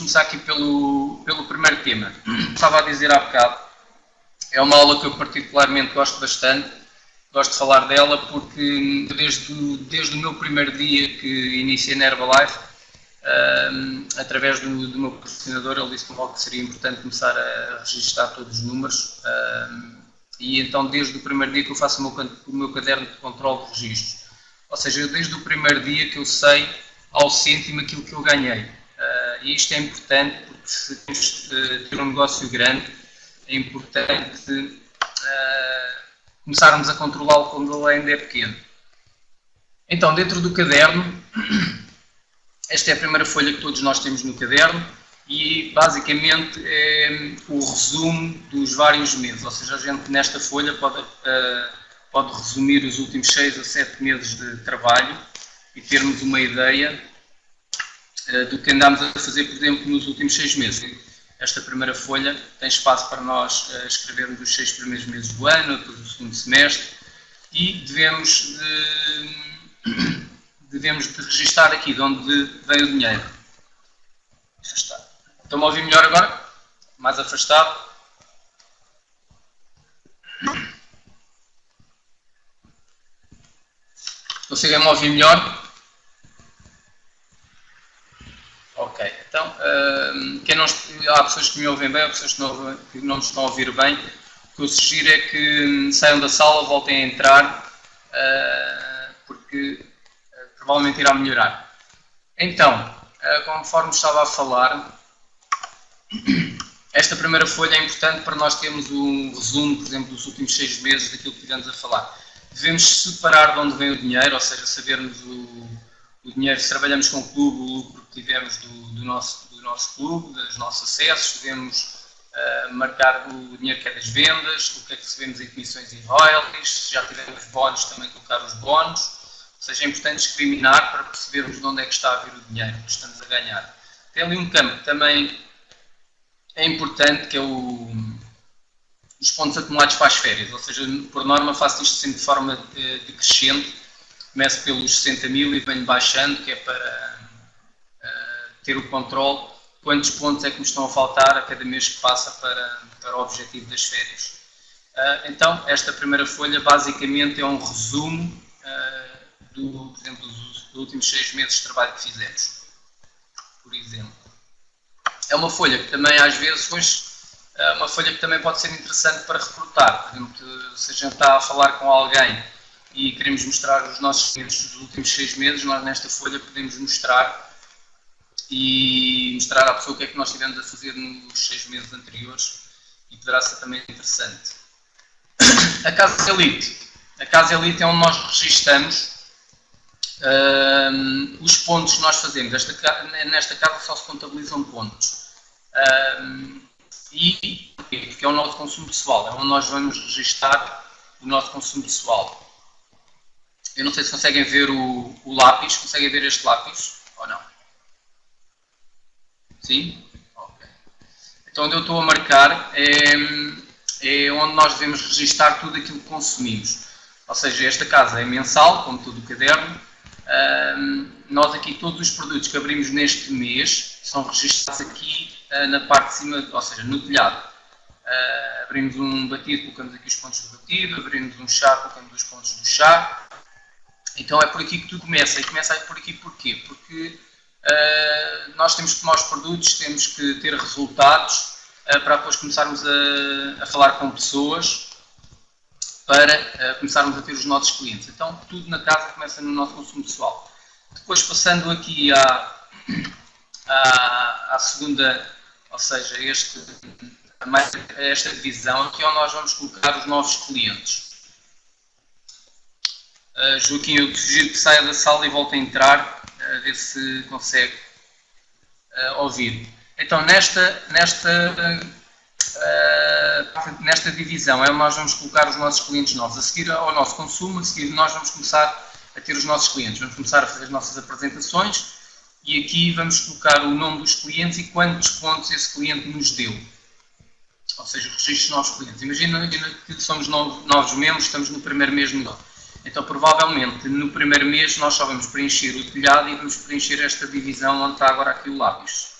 começar aqui pelo primeiro tema. Estava a dizer há bocado, é uma aula que eu particularmente gosto bastante, gosto de falar dela porque desde o meu primeiro dia que iniciei na Herbalife, através do meu patrocinador, ele disse-me logo que seria importante começar a registar todos os números, e então desde o primeiro dia que eu faço o meu caderno de controle de registros, ou seja, desde o primeiro dia que eu sei ao cêntimo aquilo que eu ganhei. E isto é importante porque se temos de ter um negócio grande, é importante começarmos a controlá-lo quando ele ainda é pequeno. Então, dentro do caderno, esta é a primeira folha que todos nós temos no caderno e basicamente é o resumo dos vários meses, ou seja, a gente nesta folha pode resumir os últimos 6 a 7 meses de trabalho e termos uma ideia do que andámos a fazer, por exemplo, nos últimos 6 meses. Esta primeira folha tem espaço para nós escrevermos os 6 primeiros meses do ano, depois o segundo semestre, e devemos de registar aqui de onde vem o dinheiro. Afastado. Estão-me a ouvir melhor agora? Mais afastado? Conseguem-me ouvir melhor? Ok, então, há pessoas que me ouvem bem, há pessoas que não me estão a ouvir bem. O que eu sugiro é que saiam da sala, voltem a entrar, porque provavelmente irá melhorar. Então, conforme estava a falar, esta primeira folha é importante para nós termos um resumo, por exemplo, dos últimos 6 meses daquilo que tivemos a falar. Devemos separar de onde vem o dinheiro, ou seja, sabermos o dinheiro, se trabalhamos com o clube, o lucro que tivemos do nosso clube, dos nossos acessos, devemos marcar o dinheiro que é das vendas, o que é que recebemos em comissões e royalties, se já tivemos bónus, também colocar os bónus, ou seja, é importante discriminar para percebermos de onde é que está a vir o dinheiro que estamos a ganhar. Tem ali um campo que também é importante, que é os pontos acumulados para as férias, ou seja, por norma faço isto sempre de forma decrescente, começo pelos 60.000 e venho baixando, que é para ter o controle, quantos pontos é que me estão a faltar a cada mês que passa para o objetivo das férias. Então, esta primeira folha basicamente é um resumo, por exemplo, dos últimos 6 meses de trabalho que fizemos, por exemplo. É uma folha que também às vezes, uma folha que também pode ser interessante para recrutar, por exemplo, se a gente está a falar com alguém e queremos mostrar os nossos clientes dos últimos 6 meses, nós nesta folha podemos mostrar à pessoa o que é que nós estivemos a fazer nos 6 meses anteriores e poderá ser também interessante. A Casa Elite. A Casa Elite é onde nós registamos os pontos que nós fazemos. Nesta casa só se contabilizam pontos. Porque é o nosso consumo pessoal, é onde nós vamos registar o nosso consumo pessoal. Eu não sei se conseguem ver o lápis, conseguem ver este lápis ou não? Sim? Ok. Então onde eu estou a marcar é onde nós devemos registar tudo aquilo que consumimos. Ou seja, esta casa é mensal, como todo o caderno. Nós aqui, todos os produtos que abrimos neste mês são registados aqui na parte de cima, ou seja, no telhado. Abrimos um batido, colocamos aqui os pontos do batido, abrimos um chá, colocamos os pontos do chá. Então é por aqui que tudo começa. E começa por aqui porquê? Porque nós temos que tomar os produtos, temos que ter resultados para depois começarmos a falar com pessoas, para começarmos a ter os nossos clientes. Então tudo na casa começa no nosso consumo pessoal. Depois passando aqui à segunda, ou seja, esta divisão, aqui é onde nós vamos colocar os novos clientes. Joaquim, eu sugiro que saia da sala e volte a entrar, a ver se consegue ouvir. Então, nesta divisão é onde nós vamos colocar os nossos clientes novos. A seguir ao nosso consumo, a seguir nós vamos começar a ter os nossos clientes. Vamos começar a fazer as nossas apresentações e aqui vamos colocar o nome dos clientes e quantos pontos esse cliente nos deu. Ou seja, o registro dos novos clientes. Imagina que somos novos membros, estamos no primeiro mês de negócio. Então, provavelmente, no primeiro mês nós só vamos preencher o telhado e vamos preencher esta divisão onde está agora aqui o lápis.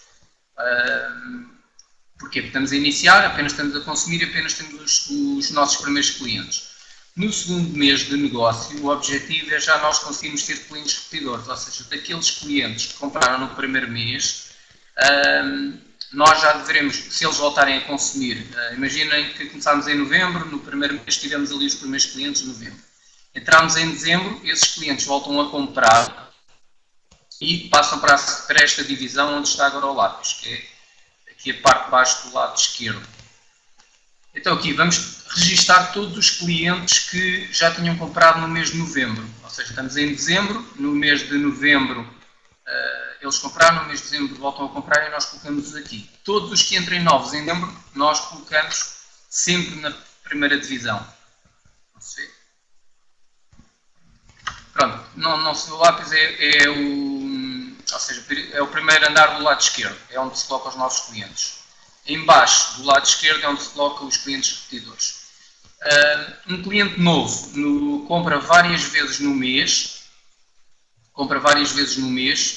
Porquê? Porque estamos a iniciar, apenas estamos a consumir, apenas temos os nossos primeiros clientes. No segundo mês de negócio, o objetivo é já nós conseguirmos ter clientes repetidores, ou seja, daqueles clientes que compraram no primeiro mês, nós já devemos, se eles voltarem a consumir, imaginem que começámos em novembro, no primeiro mês tivemos ali os primeiros clientes de novembro. Entramos em dezembro, esses clientes voltam a comprar e passam para esta divisão onde está agora o lápis, que é aqui a parte de baixo do lado esquerdo. Então aqui vamos registar todos os clientes que já tinham comprado no mês de novembro, ou seja, estamos em dezembro, no mês de novembro eles compraram, no mês de dezembro voltam a comprar e nós colocamos aqui. Todos os que entrem novos em dezembro, nós colocamos sempre na primeira divisão. Não sei. Pronto, o lápis ou seja, é o primeiro andar do lado esquerdo, é onde se coloca os novos clientes. Em baixo, do lado esquerdo, é onde se coloca os clientes repetidores. Um cliente novo compra várias vezes no mês,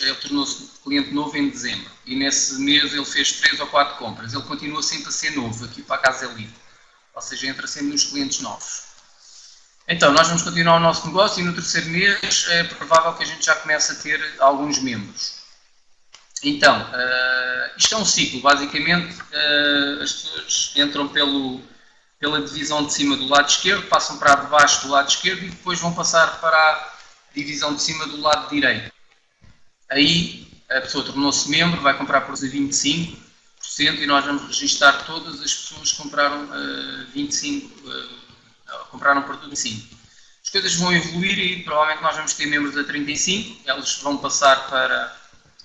ele tornou-se cliente novo em dezembro e nesse mês ele fez 3 ou 4 compras. Ele continua sempre a ser novo aqui para a Casa Elite, ou seja, entra sempre nos clientes novos. Então, nós vamos continuar o nosso negócio e no terceiro mês é provável que a gente já comece a ter alguns membros. Então, isto é um ciclo, basicamente as pessoas entram pela divisão de cima do lado esquerdo, passam para a de baixo do lado esquerdo e depois vão passar para a divisão de cima do lado direito. Aí a pessoa tornou-se membro, vai comprar por 25% e nós vamos registar todas as pessoas que compraram 25%. Compraram por tudo 25. As coisas vão evoluir e provavelmente nós vamos ter membros a 35, eles vão passar para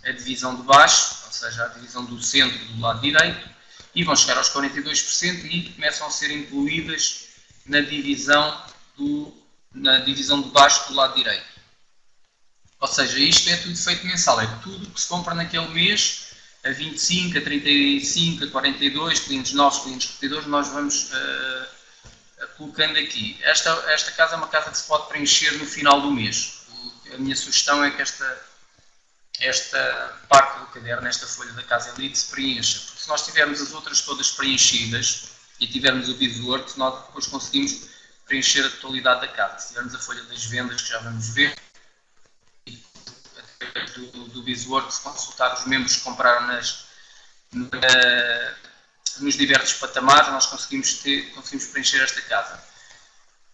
a divisão de baixo, ou seja, a divisão do centro do lado direito, e vão chegar aos 42% e começam a ser incluídas na divisão de baixo do lado direito. Ou seja, isto é tudo feito mensal, é tudo que se compra naquele mês, a 25, a 35, a 42, clientes novos, clientes repetidores, nós vamos colocando aqui. Esta casa é uma casa que se pode preencher no final do mês. A minha sugestão é que esta parte do caderno, esta folha da Casa Elite, se preencha. Porque se nós tivermos as outras todas preenchidas e tivermos o Bizworks, nós depois conseguimos preencher a totalidade da casa. Se tivermos a folha das vendas, que já vamos ver, do Bizworks, consultar os membros que compraram nos diversos patamares, nós conseguimos preencher esta casa.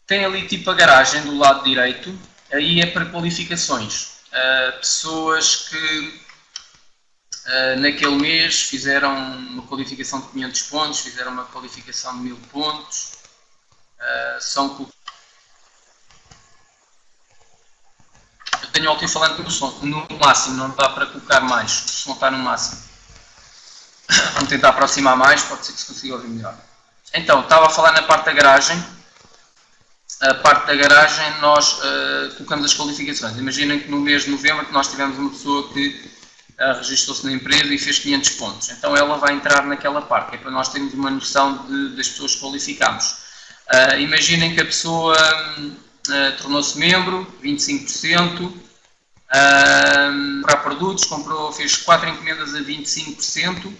Tem ali tipo a garagem do lado direito, aí é para qualificações. Pessoas que naquele mês fizeram uma qualificação de 500 pontos, fizeram uma qualificação de 1000 pontos, são... Eu tenho alto-falante no som, no máximo, não dá para colocar mais, o som está no máximo. Vamos tentar aproximar mais, pode ser que se consiga ouvir melhor. Então, estava a falar na parte da garagem. A parte da garagem nós colocamos as qualificações. Imaginem que no mês de novembro que nós tivemos uma pessoa que registrou-se na empresa e fez 500 pontos. Então ela vai entrar naquela parte, que é para nós termos uma noção das pessoas que qualificamos. Imaginem que a pessoa tornou-se membro, 25%, para produtos, fez 4 encomendas a 25%,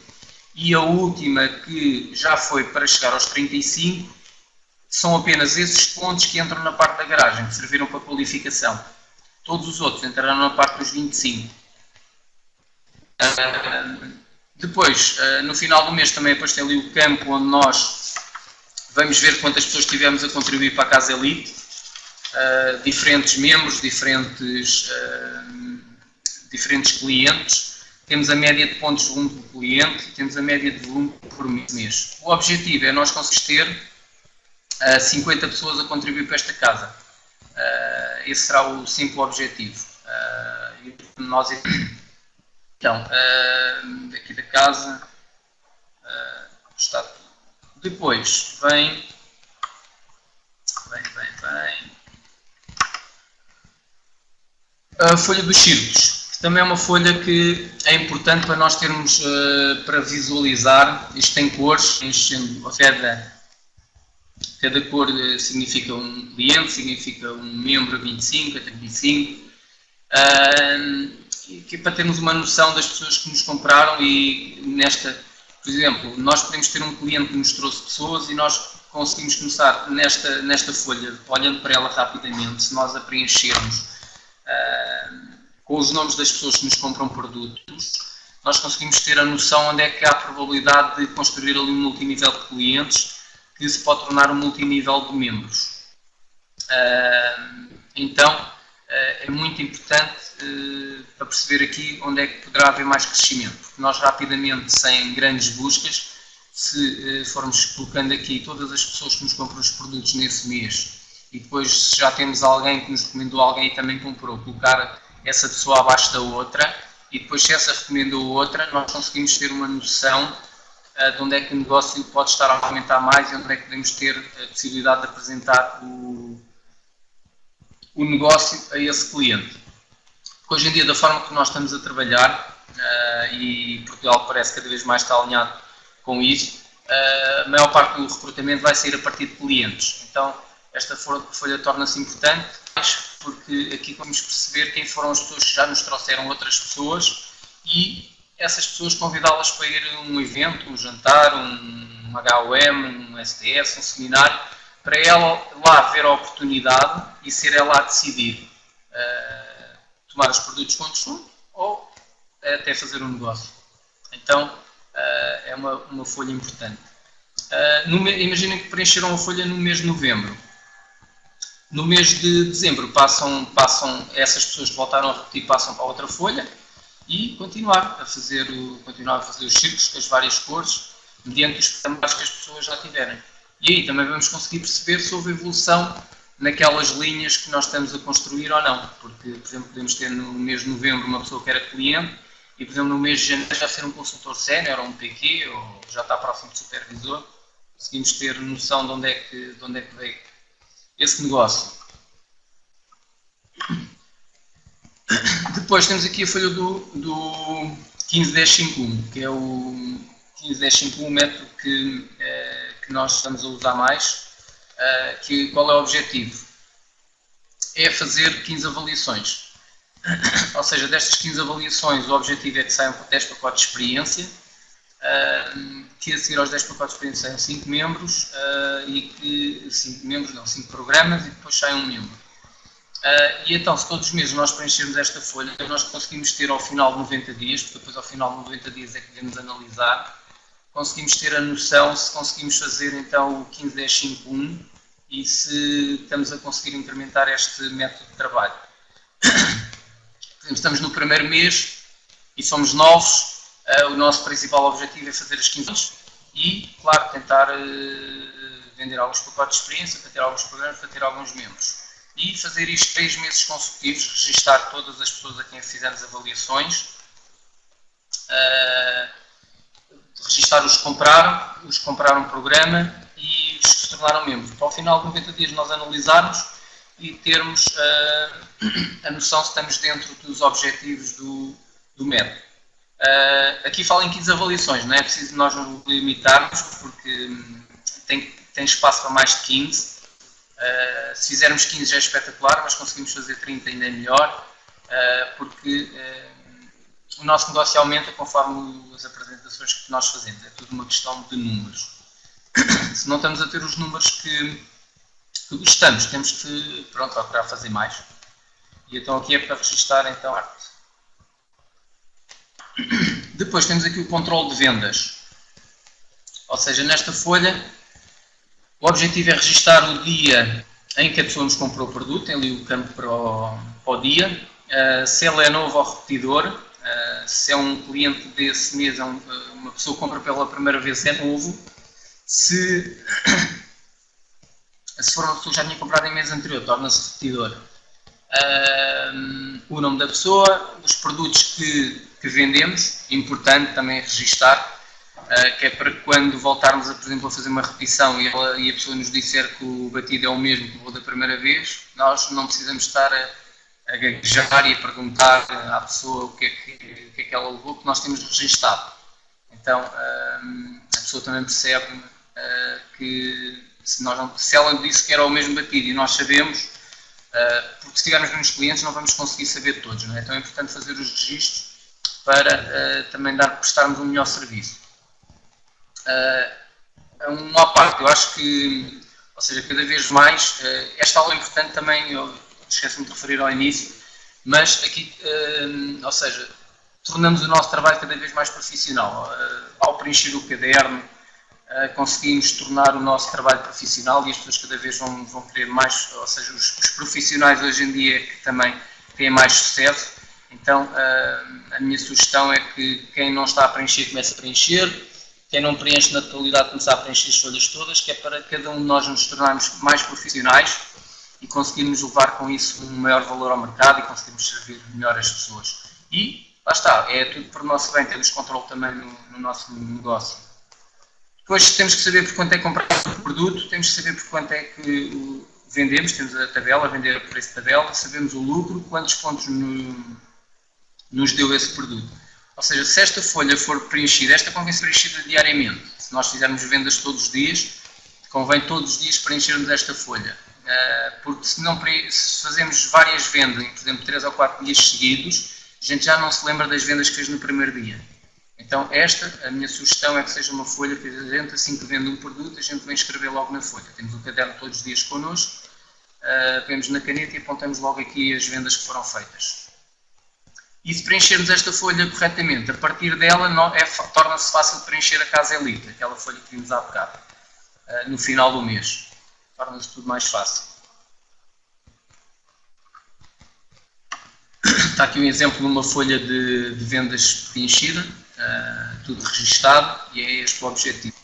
e a última que já foi para chegar aos 35%, são apenas esses pontos que entram na parte da garagem, que serviram para qualificação. Todos os outros entrarão na parte dos 25%. Depois, no final do mês, também depois tem ali o campo onde nós vamos ver quantas pessoas tivemos a contribuir para a Casa Elite. Diferentes membros, diferentes clientes. Temos a média de pontos de volume por cliente, temos a média de volume por mês. O objetivo é nós conseguirmos ter 50 pessoas a contribuir para esta casa. Esse será o simples objetivo. Então, daqui da casa está tudo. Depois vem a folha dos círculos. Também é uma folha que é importante para nós termos, para visualizar. Isto tem cores, cada cor significa um cliente, significa um membro a 25, a 35. que é para termos uma noção das pessoas que nos compraram e por exemplo, nós podemos ter um cliente que nos trouxe pessoas e nós conseguimos começar nesta folha, olhando para ela rapidamente, se nós a preenchermos com os nomes das pessoas que nos compram produtos, nós conseguimos ter a noção onde é que há a probabilidade de construir ali um multinível de clientes que se pode tornar um multinível de membros. Então, é muito importante para perceber aqui onde é que poderá haver mais crescimento, porque nós rapidamente, sem grandes buscas, se formos colocando aqui todas as pessoas que nos compram os produtos nesse mês e depois se já temos alguém que nos recomendou, alguém que também comprou, colocar essa pessoa abaixo da outra e depois se essa recomendou outra, nós conseguimos ter uma noção de onde é que o negócio pode estar a aumentar mais e onde é que podemos ter a possibilidade de apresentar o negócio a esse cliente. Porque hoje em dia, da forma que nós estamos a trabalhar, e Portugal parece cada vez mais estar alinhado com isso, a maior parte do recrutamento vai sair a partir de clientes. Então, esta folha torna-se importante, porque aqui vamos perceber quem foram as pessoas que já nos trouxeram outras pessoas e essas pessoas convidá-las para ir a um evento, um jantar, um HOM, um STS, um seminário, para ela lá ver a oportunidade e ser ela a decidir tomar os produtos com desconto ou até fazer um negócio. Então, é uma folha importante. Imaginem que preencheram a folha no mês de novembro. No mês de dezembro passam essas pessoas que voltaram a repetir, passam para outra folha e continuar a fazer os círculos com as várias cores, mediante os patamares que as pessoas já tiverem. E aí também vamos conseguir perceber se houve evolução naquelas linhas que nós estamos a construir ou não. Porque, por exemplo, podemos ter no mês de novembro uma pessoa que era cliente e, por exemplo, no mês de janeiro já ser um consultor sénior ou um PQ ou já está próximo de supervisor. Conseguimos ter noção de onde é que veio esse negócio. Depois temos aqui a folha do 15-10-5-1, que é o 15-10-5-1, método que nós estamos a usar mais. Qual é o objetivo? É fazer 15 avaliações. Ou seja, destas 15 avaliações, o objetivo é que saiam 10 pacotes de experiência, que a seguir aos 10 pacotes de experiência saiam 5 membros, e que 5 programas e depois sai um membro. E então, se todos os meses nós preenchermos esta folha, nós conseguimos ter ao final de 90 dias, porque depois ao final de 90 dias é que devemos analisar, conseguimos ter a noção se conseguimos fazer então o 15-10-5-1 e se estamos a conseguir incrementar este método de trabalho. Por exemplo, estamos no primeiro mês e somos novos, o nosso principal objetivo é fazer as 15 e, claro, tentar vender alguns pacotes de experiência, para ter alguns programas, para ter alguns membros. E fazer isto 3 meses consecutivos, registar todas as pessoas a quem fizemos avaliações, registar os que compraram o programa e os que se tornaram membros. Para ao final de 90 dias nós analisarmos e termos a noção se estamos dentro dos objetivos do método. Aqui falo em 15 avaliações, não é preciso nós nos limitarmos, porque tem espaço para mais de 15. Se fizermos 15 já é espetacular, mas conseguimos fazer 30 ainda é melhor, porque o nosso negócio aumenta conforme as apresentações que nós fazemos. É tudo uma questão de números. Se não estamos a ter os números que gostamos, temos que procurar fazer mais. E então aqui é para registrar então a arte. Depois temos aqui o controle de vendas. Ou seja, nesta folha, o objetivo é registar o dia em que a pessoa nos comprou o produto, tem ali o campo para o dia, se ele é novo ou repetidor, se é um cliente desse mês, uma pessoa que compra pela primeira vez, é novo, se for uma pessoa que já tinha comprado em mês anterior, torna-se repetidor. O nome da pessoa, os produtos que vendemos, importante também registar, que é para quando voltarmos, por exemplo, a fazer uma repetição e a pessoa nos disser que o batido é o mesmo que o da primeira vez, nós não precisamos estar a gaguejar e a perguntar à pessoa o que é que ela levou, porque nós temos registado. Então, a pessoa também percebe que se ela disse que era o mesmo batido e nós sabemos, porque se tivermos menos clientes não vamos conseguir saber todos, não é? Então é importante fazer os registros para também prestarmos um melhor serviço. Uma à parte, eu acho que, ou seja, cada vez mais, esta aula é importante também, eu esqueci-me de referir ao início, mas aqui, ou seja, tornamos o nosso trabalho cada vez mais profissional. Ao preencher o caderno, conseguimos tornar o nosso trabalho profissional e as pessoas cada vez vão querer mais, ou seja, os profissionais hoje em dia que também têm mais sucesso. Então, a minha sugestão é que quem não está a preencher comece a preencher, quem não preenche na totalidade começar a preencher as folhas todas, que é para cada um de nós nos tornarmos mais profissionais e conseguirmos levar com isso um maior valor ao mercado e conseguirmos servir melhor as pessoas. E lá está, é tudo para o nosso bem, temos controle também no nosso negócio. Depois temos que saber por quanto é que compramos o produto, temos que saber por quanto é que vendemos, temos a tabela, vender a preço de tabela, sabemos o lucro, quantos pontos nos deu esse produto. Ou seja, se esta folha for preenchida, esta convém ser preenchida diariamente. Se nós fizermos vendas todos os dias, convém todos os dias preenchermos esta folha. Porque se fazemos várias vendas, em, por exemplo, 3 ou 4 dias seguidos, a gente já não se lembra das vendas que fez no primeiro dia. Então a minha sugestão é que seja uma folha que a gente, assim que vende um produto, a gente vem escrever logo na folha. Temos o caderno todos os dias connosco, vemos na caneta e apontamos logo aqui as vendas que foram feitas. E se preenchermos esta folha corretamente, a partir dela torna-se fácil de preencher a Casa Elite, aquela folha que vimos há bocado, no final do mês. Torna-se tudo mais fácil. Está aqui um exemplo de uma folha de vendas preenchida, tudo registado, e é este o objetivo.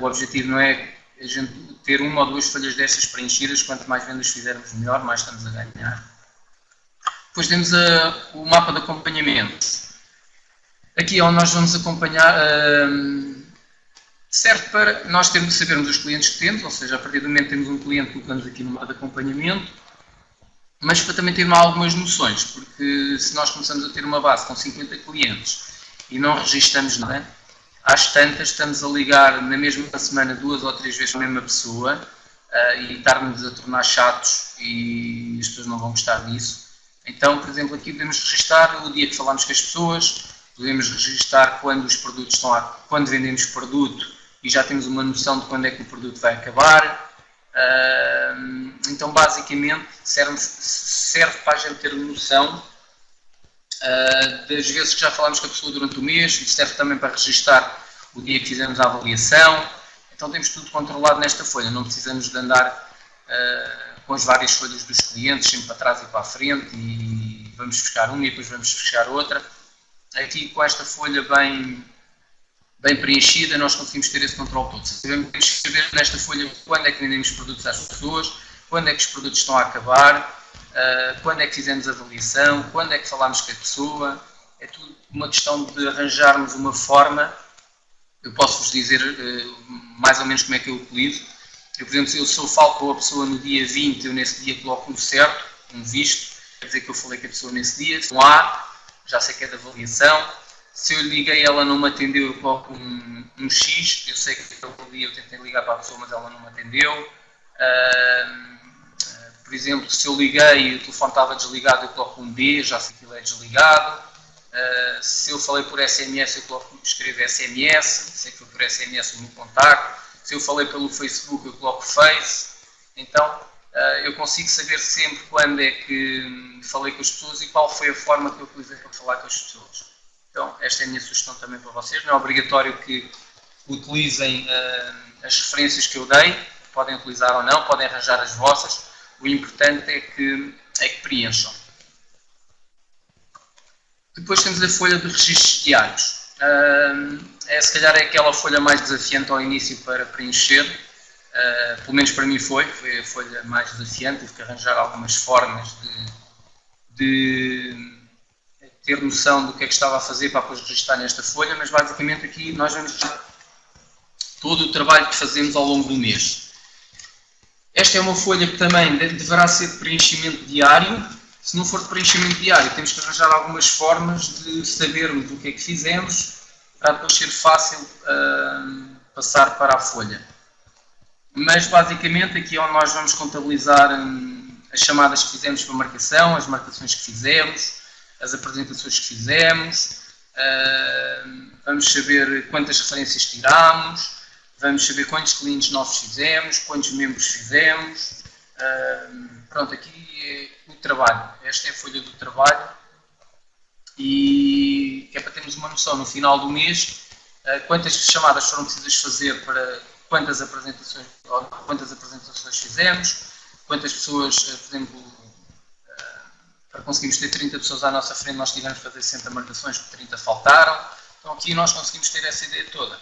O objetivo não é a gente ter uma ou duas folhas destas preenchidas, quanto mais vendas fizermos melhor, mais estamos a ganhar. Depois temos o mapa de acompanhamento. Aqui é onde nós vamos acompanhar, serve para nós sabermos os clientes que temos, ou seja, a partir do momento que temos um cliente, colocamos aqui no mapa de acompanhamento, mas para também ter algumas noções, porque se nós começamos a ter uma base com 50 clientes e não registramos nada, às tantas estamos a ligar na mesma semana 2 ou 3 vezes a mesma pessoa e estarmos a tornar chatos e as pessoas não vão gostar disso. Então, por exemplo, aqui podemos registrar o dia que falamos com as pessoas, podemos registrar quando os produtos quando vendemos produto e já temos uma noção de quando é que o produto vai acabar. Então, basicamente, serve para a gente ter noção das vezes que já falámos com a pessoa durante o mês, e serve também para registrar o dia que fizemos a avaliação. Então, temos tudo controlado nesta folha, não precisamos de andar com as várias folhas dos clientes, sempre para trás e para a frente, e vamos buscar uma e depois vamos buscar outra. Aqui, com esta folha bem preenchida, nós conseguimos ter esse controle todo. Sabemos escrever nesta folha quando é que vendemos produtos às pessoas, quando é que os produtos estão a acabar, quando é que fizemos a avaliação, quando é que falámos com a pessoa. É tudo uma questão de arranjarmos uma forma. Eu posso-vos dizer mais ou menos como é que eu utilizo. Eu, por exemplo, se eu falo com a pessoa no dia 20, eu nesse dia coloco um certo, um visto, quer dizer que eu falei com a pessoa nesse dia, um A, já sei que é da avaliação. Se eu liguei e ela não me atendeu, eu coloco um X, eu sei que aquele dia eu tentei ligar para a pessoa, mas ela não me atendeu. Por exemplo, se eu liguei e o telefone estava desligado, eu coloco um B, já sei que ele é desligado. Se eu falei por SMS, eu escrevo SMS, sei que foi por SMS o meu contacto. Se eu falei pelo Facebook, eu coloco Face. Então, eu consigo saber sempre quando é que falei com as pessoas e qual foi a forma que eu utilizei para falar com as pessoas. Então, esta é a minha sugestão também para vocês. Não é obrigatório que utilizem as referências que eu dei, podem utilizar ou não, podem arranjar as vossas. O importante é que preencham. Depois temos a folha de registros diários. Se calhar é aquela folha mais desafiante ao início para preencher, pelo menos para mim foi a folha mais desafiante, tive que arranjar algumas formas de ter noção do que é que estava a fazer para depois registrar nesta folha, mas basicamente aqui nós vamos ver todo o trabalho que fazemos ao longo do mês. Esta é uma folha que também deverá ser de preenchimento diário. Se não for de preenchimento diário, temos que arranjar algumas formas de sabermos o que é que fizemos, para depois ser fácil passar para a folha. Mas basicamente aqui é onde nós vamos contabilizar as chamadas que fizemos para marcação, as marcações que fizemos, as apresentações que fizemos, vamos saber quantas referências tirámos, vamos saber quantos clientes novos fizemos, quantos membros fizemos. Pronto, aqui é o trabalho. Esta é a folha do trabalho e é para termos uma noção no final do mês quantas chamadas foram precisas fazer para quantas apresentações fizemos, quantas pessoas, por exemplo, para conseguirmos ter 30 pessoas à nossa frente, nós tivemos que fazer 60 marcações, porque 30 faltaram. Então aqui nós conseguimos ter essa ideia toda.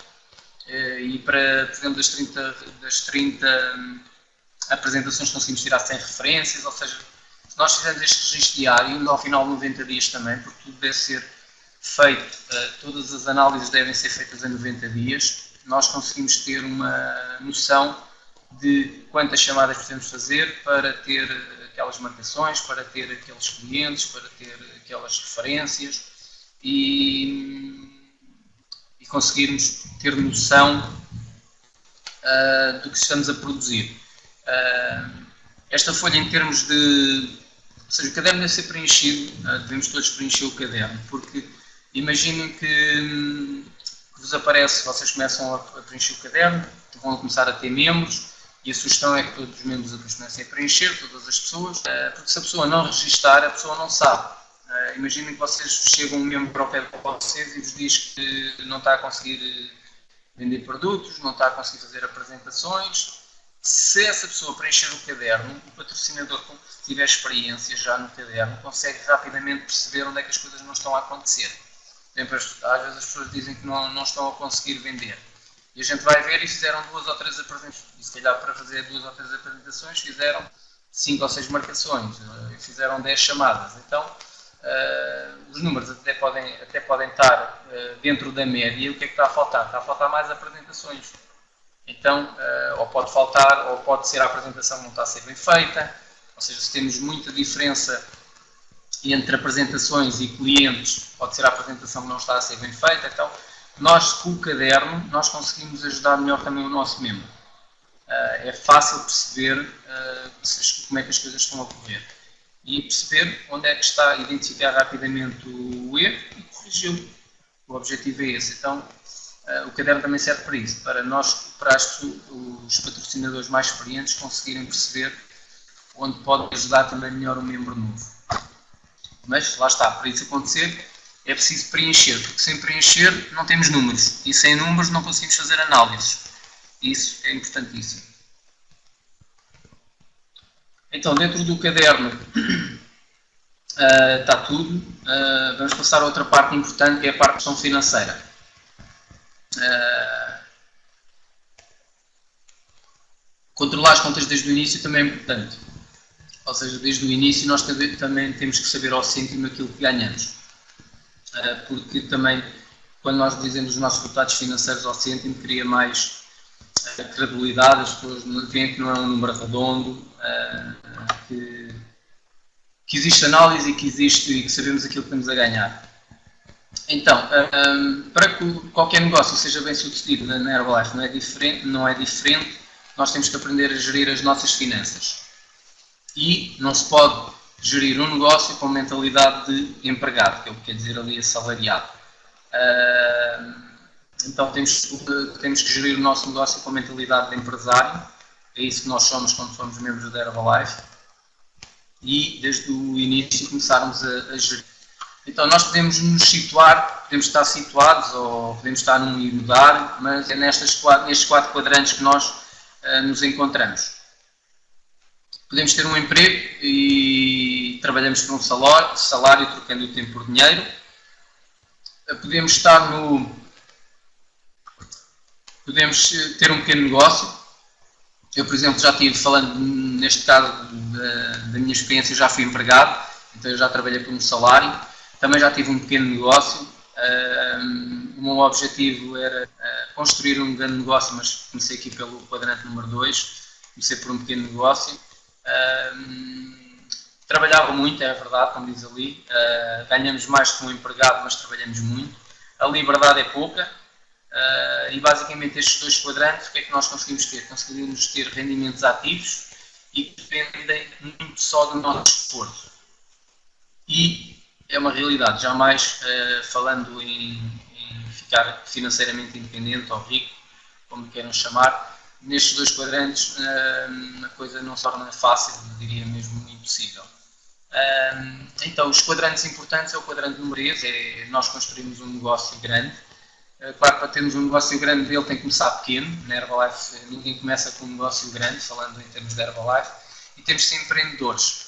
E para, por exemplo, das 30 apresentações conseguimos tirar 100 referências, ou seja, se nós fizermos este registro diário, ao final de 90 dias também, porque tudo deve ser feito, todas as análises devem ser feitas em 90 dias, nós conseguimos ter uma noção de quantas chamadas precisamos fazer para ter aquelas marcações, para ter aqueles clientes, para ter aquelas referências e conseguirmos ter noção do que estamos a produzir. Esta folha, em termos de... Ou seja, o caderno deve ser preenchido, devemos todos preencher o caderno, porque imaginem que vos aparece, vocês começam a preencher o caderno, vão começar a ter membros, e a sugestão é que todos os membros comecem a preencher, todas as pessoas, porque se a pessoa não registar, a pessoa não sabe. Imaginem que vocês chegam um membro ao pé de vocês e vos diz que não está a conseguir vender produtos, não está a conseguir fazer apresentações. Se essa pessoa preencher o caderno, o patrocinador, que tiver experiência já no caderno, consegue rapidamente perceber onde é que as coisas não estão a acontecer. Exemplo, às vezes as pessoas dizem que não estão a conseguir vender. E a gente vai ver e fizeram 2 ou 3 apresentações. E se calhar para fazer 2 ou 3 apresentações fizeram 5 ou 6 marcações. E fizeram 10 chamadas. Então, os números até podem estar dentro da média. O que é que está a faltar? Está a faltar mais apresentações. Então, ou pode faltar, ou pode ser a apresentação que não está a ser bem feita. Ou seja, se temos muita diferença entre apresentações e clientes, pode ser a apresentação que não está a ser bem feita. Então, nós, com o caderno, nós conseguimos ajudar melhor também o nosso membro. É fácil perceber como é que as coisas estão a correr. E perceber onde é que está, identificar rapidamente o erro e corrigi-lo. O objetivo é esse. Então, o caderno também serve para isso, para os patrocinadores mais experientes conseguirem perceber onde pode ajudar também melhor o membro novo. Mas, lá está, para isso acontecer, é preciso preencher, porque sem preencher não temos números, e sem números não conseguimos fazer análises. Isso é importantíssimo. Então, dentro do caderno está tudo. Vamos passar a outra parte importante, que é a parte de gestão financeira. Controlar as contas desde o início também é importante. Ou seja, desde o início nós também temos que saber ao cêntimo aquilo que ganhamos. Porque também, quando nós dizemos os nossos resultados financeiros ao cêntimo, cria mais credibilidade, as pessoas veem que não é um número redondo, que existe análise e que sabemos aquilo que estamos a ganhar. Então, para que qualquer negócio seja bem sucedido na Herbalife não é diferente, nós temos que aprender a gerir as nossas finanças. E não se pode gerir um negócio com mentalidade de empregado, que é o que quer dizer ali assalariado. Então temos que gerir o nosso negócio com mentalidade de empresário, é isso que nós somos quando somos membros da Herbalife, e desde o início começarmos a gerir. Então nós podemos nos situar, podemos estar situados ou podemos estar num e mudar, mas é nestes 4 quadrantes que nós nos encontramos. Podemos ter um emprego e trabalhamos por um salário trocando o tempo por dinheiro. Podemos ter um pequeno negócio. Eu, por exemplo, já estive falando, neste caso da minha experiência, eu já fui empregado, então eu já trabalhei por um salário. Também já tive um pequeno negócio. O meu objetivo era construir um grande negócio, mas comecei aqui pelo quadrante número 2. Comecei por um pequeno negócio. Trabalhava muito, é verdade, como diz ali. Ganhamos mais que um empregado, mas trabalhamos muito. A liberdade é pouca. E basicamente estes 2 quadrantes, o que é que nós conseguimos ter? Conseguimos ter rendimentos ativos e que dependem muito só do nosso esforço. E é uma realidade, jamais falando em ficar financeiramente independente ou rico, como queiram chamar, nestes dois quadrantes a coisa não se torna fácil, diria mesmo impossível. Então, os quadrantes importantes é o quadrante número 3, é nós construímos um negócio grande. Claro que para termos um negócio grande ele tem que começar pequeno, na Herbalife ninguém começa com um negócio grande, falando em termos de Herbalife, e temos de ser empreendedores.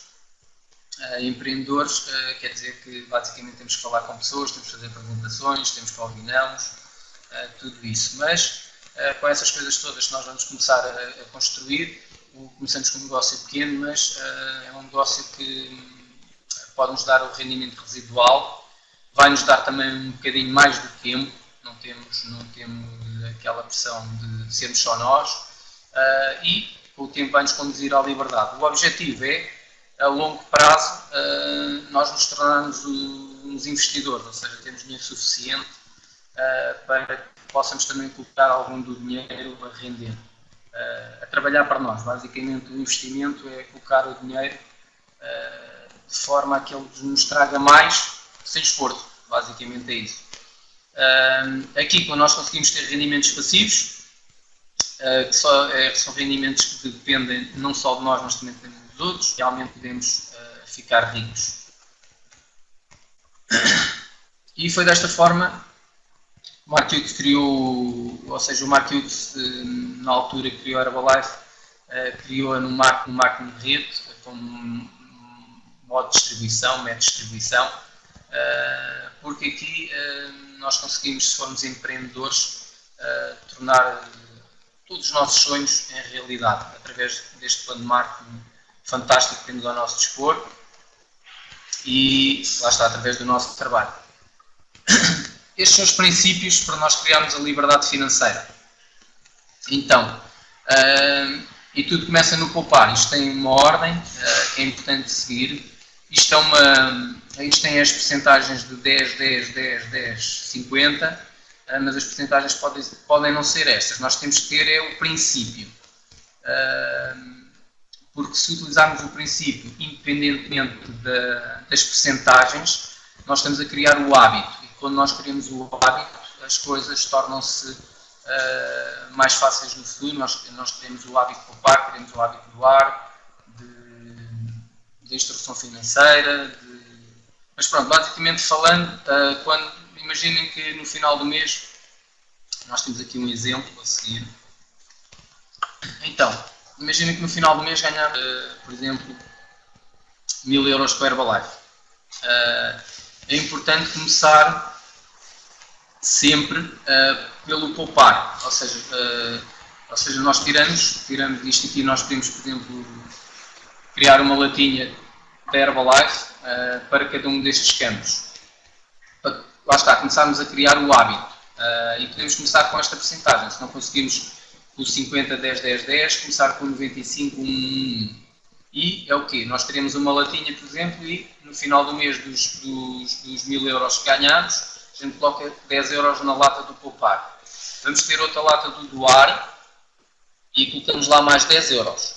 Empreendedores quer dizer que basicamente temos que falar com pessoas, temos que fazer apresentações, temos que ouvir nãos, tudo isso. Mas com essas coisas todas que nós vamos começar a construir, começamos com um negócio pequeno, mas é um negócio que pode nos dar o rendimento residual, vai nos dar também um bocadinho mais de tempo, não temos aquela pressão de sermos só nós, e com o tempo vai nos conduzir à liberdade. O objetivo é, a longo prazo, nós nos tornarmos uns investidores, ou seja, temos dinheiro suficiente para que possamos também colocar algum do dinheiro a render, a trabalhar para nós. Basicamente, o investimento é colocar o dinheiro de forma a que ele nos traga mais sem esforço. Basicamente é isso. Aqui, quando nós conseguimos ter rendimentos passivos, que são rendimentos que dependem não só de nós, mas também dependem dos outros, realmente podemos ficar ricos. E foi desta forma o Mark Hughes criou, ou seja, o Mark Hughes na altura que criou a Herbalife, criou-a no marketing de rede, como modo de distribuição, método de distribuição, porque aqui nós conseguimos, se formos empreendedores, tornar todos os nossos sonhos em realidade, através deste plano de marketing fantástico que temos ao nosso dispor e, lá está, através do nosso trabalho. Estes são os princípios para nós criarmos a liberdade financeira. Então, e tudo começa no poupar. Isto tem uma ordem que é importante seguir. Isto tem as percentagens de 10, 10, 10, 10, 50, mas as percentagens podem não ser estas. Nós temos que ter o princípio. Porque se utilizarmos o princípio independentemente das percentagens, nós estamos a criar o hábito. E quando nós criamos o hábito, as coisas tornam-se mais fáceis no futuro. Nós queremos o hábito de poupar, queremos o hábito de doar, de instrução financeira. Mas pronto, basicamente falando, imaginem que no final do mês, nós temos aqui um exemplo a seguir. Então, imaginem que no final do mês ganhamos, por exemplo, 1000 euros com a Herbalife. É importante começar sempre pelo poupar, ou seja, nós tiramos isto aqui, nós podemos, por exemplo, criar uma latinha da Herbalife para cada um destes campos. Lá está, começarmos a criar o hábito e podemos começar com esta percentagem. Se não conseguimos com 50, 10, 10, 10, começar com 95, 1, 1. E é o quê? Nós teremos uma latinha, por exemplo, e no final do mês dos 1000 euros que ganhamos, a gente coloca 10 euros na lata do poupar. Vamos ter outra lata do doar e colocamos lá mais 10 euros.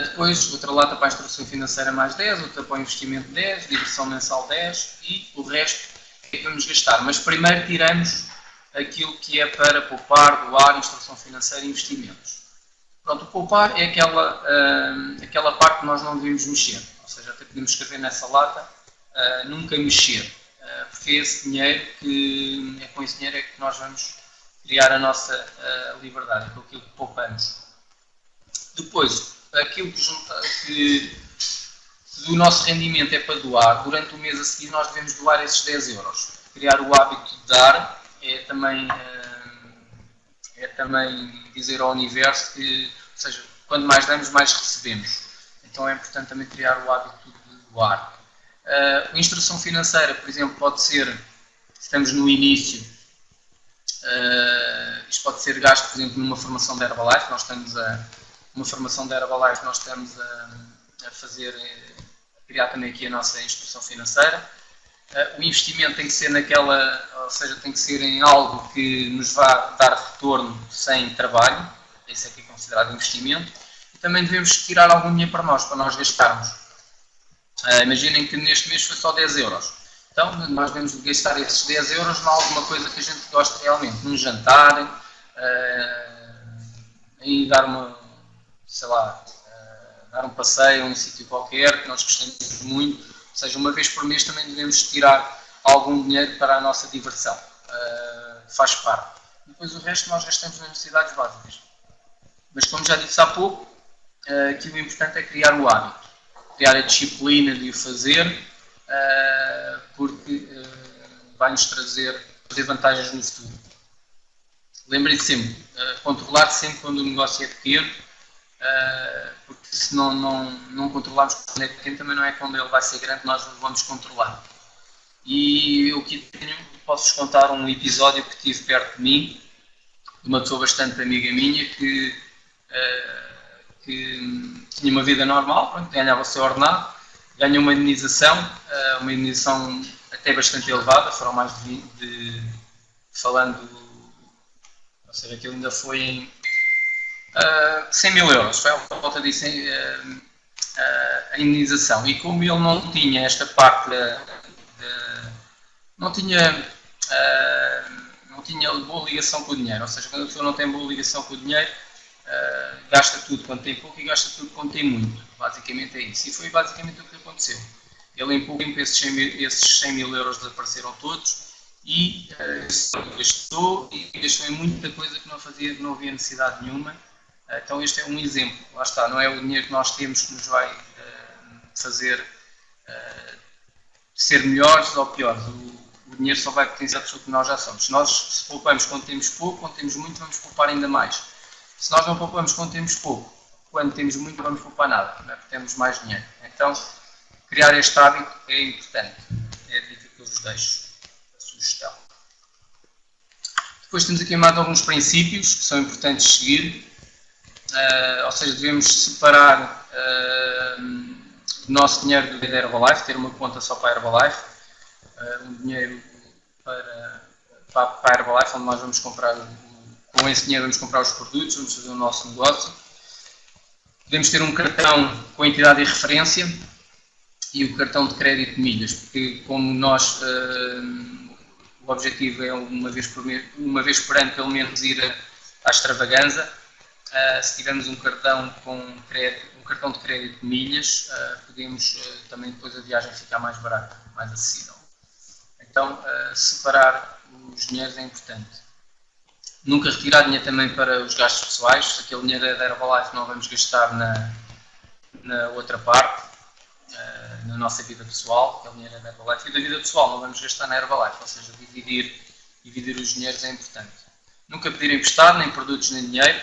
Depois, outra lata para a instrução financeira mais 10, outra para o investimento 10, diversão mensal 10 e o resto é que vamos gastar. Mas primeiro tiramos aquilo que é para poupar, doar, instrução financeira e investimentos. Pronto, o poupar é aquela parte que nós não devemos mexer. Ou seja, até podemos escrever nessa lata, nunca mexer. Porque é esse dinheiro é com esse dinheiro é que nós vamos criar a nossa liberdade, com aquilo que poupamos. Depois, aquilo que do nosso rendimento é para doar, durante o mês a seguir nós devemos doar esses 10 euros. Criar o hábito de dar é também dizer ao universo que, ou seja, quando mais damos, mais recebemos. Então é importante também criar o hábito de doar. A instrução financeira, por exemplo, pode ser, estamos no início, isto pode ser gasto, por exemplo, numa formação da Herbalife. Nós estamos a criar também aqui a nossa instrução financeira. O investimento tem que ser tem que ser em algo que nos vá dar retorno sem trabalho. Isso é que é considerado investimento. E também devemos tirar algum dinheiro para nós gastarmos. Imaginem que neste mês foi só 10 euros. Então, nós devemos gastar esses 10 euros em alguma coisa que a gente gosta realmente. Num jantar, e dar dar um passeio a um sítio qualquer que nós gostamos muito. Ou seja, uma vez por mês também devemos tirar algum dinheiro para a nossa diversão. Faz parte. Depois o resto nós gastamos nas necessidades básicas. Mas como já disse há pouco, aqui o importante é criar o hábito. Criar a disciplina de o fazer, porque vai-nos trazer vantagens no futuro. Lembrem-se sempre, controlar sempre quando o negócio é pequeno, porque se não controlarmos quando é pequeno, também não é quando ele vai ser grande, nós o vamos controlar. E eu aqui posso-vos contar um episódio que tive perto de mim, de uma pessoa bastante amiga minha, que tinha uma vida normal, pronto, ganhava o seu ordenado, ganhou uma indenização até bastante elevada, foram mais ou seja, aquilo ainda foi em 100 mil euros, foi por volta disso a indenização. E como ele não tinha esta parte, não tinha boa ligação com o dinheiro, ou seja, quando a pessoa não tem boa ligação com o dinheiro, gasta tudo quando tem pouco e gasta tudo quando tem muito. Basicamente é isso. E foi basicamente o que aconteceu. Ele em pouco tempo esses 100 mil euros desapareceram todos e gastou em muita coisa que não havia necessidade nenhuma. Então este é um exemplo. Lá está, não é o dinheiro que nós temos que nos vai fazer ser melhores ou piores. O dinheiro só vai potenciar aquilo que nós já somos. Se nós se poupamos quando temos pouco, quando temos muito, vamos poupar ainda mais. Se nós não poupamos quando temos pouco, quando temos muito, vamos poupar nada, não é? Porque temos mais dinheiro. Então, criar este hábito é importante. É a dica que eu vos deixo, a sugestão. Depois temos aqui mais alguns princípios que são importantes seguir. Ou seja, devemos separar o nosso dinheiro da Herbalife, ter uma conta só para a Herbalife, um dinheiro para a Herbalife, onde nós vamos comprar, com esse dinheiro vamos comprar os produtos, vamos fazer o nosso negócio. Devemos ter um cartão com a entidade de referência e o cartão de crédito de milhas, porque como nós, o objetivo é uma vez por ano pelo menos ir à extravaganza, se tivermos um cartão de crédito de milhas, podemos também depois a viagem ficar mais barata, mais acessível. Então, separar os dinheiros é importante. Nunca retirar dinheiro também para os gastos pessoais. Se aquele dinheiro é da Herbalife, não vamos gastar na outra parte, na nossa vida pessoal. Aquele dinheiro é da Herbalife. E da vida pessoal não vamos gastar na Herbalife, ou seja, dividir os dinheiros é importante. Nunca pedir emprestado, nem produtos, nem dinheiro.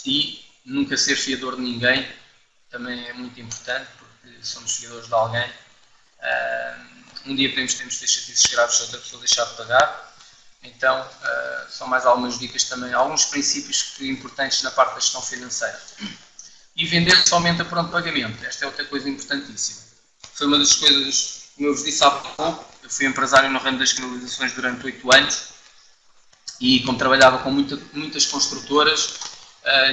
E nunca ser fiador de ninguém, também é muito importante, porque somos fiadores de alguém. Um dia podemos ter chatices graves se outra pessoa deixar de pagar. Então, são mais algumas dicas também, alguns princípios importantes na parte da gestão financeira. E vender somente a pronto pagamento. Esta é outra coisa importantíssima. Foi uma das coisas, como eu vos disse há pouco, eu fui empresário no ramo das canalizações durante 8 anos e como trabalhava com muitas construtoras,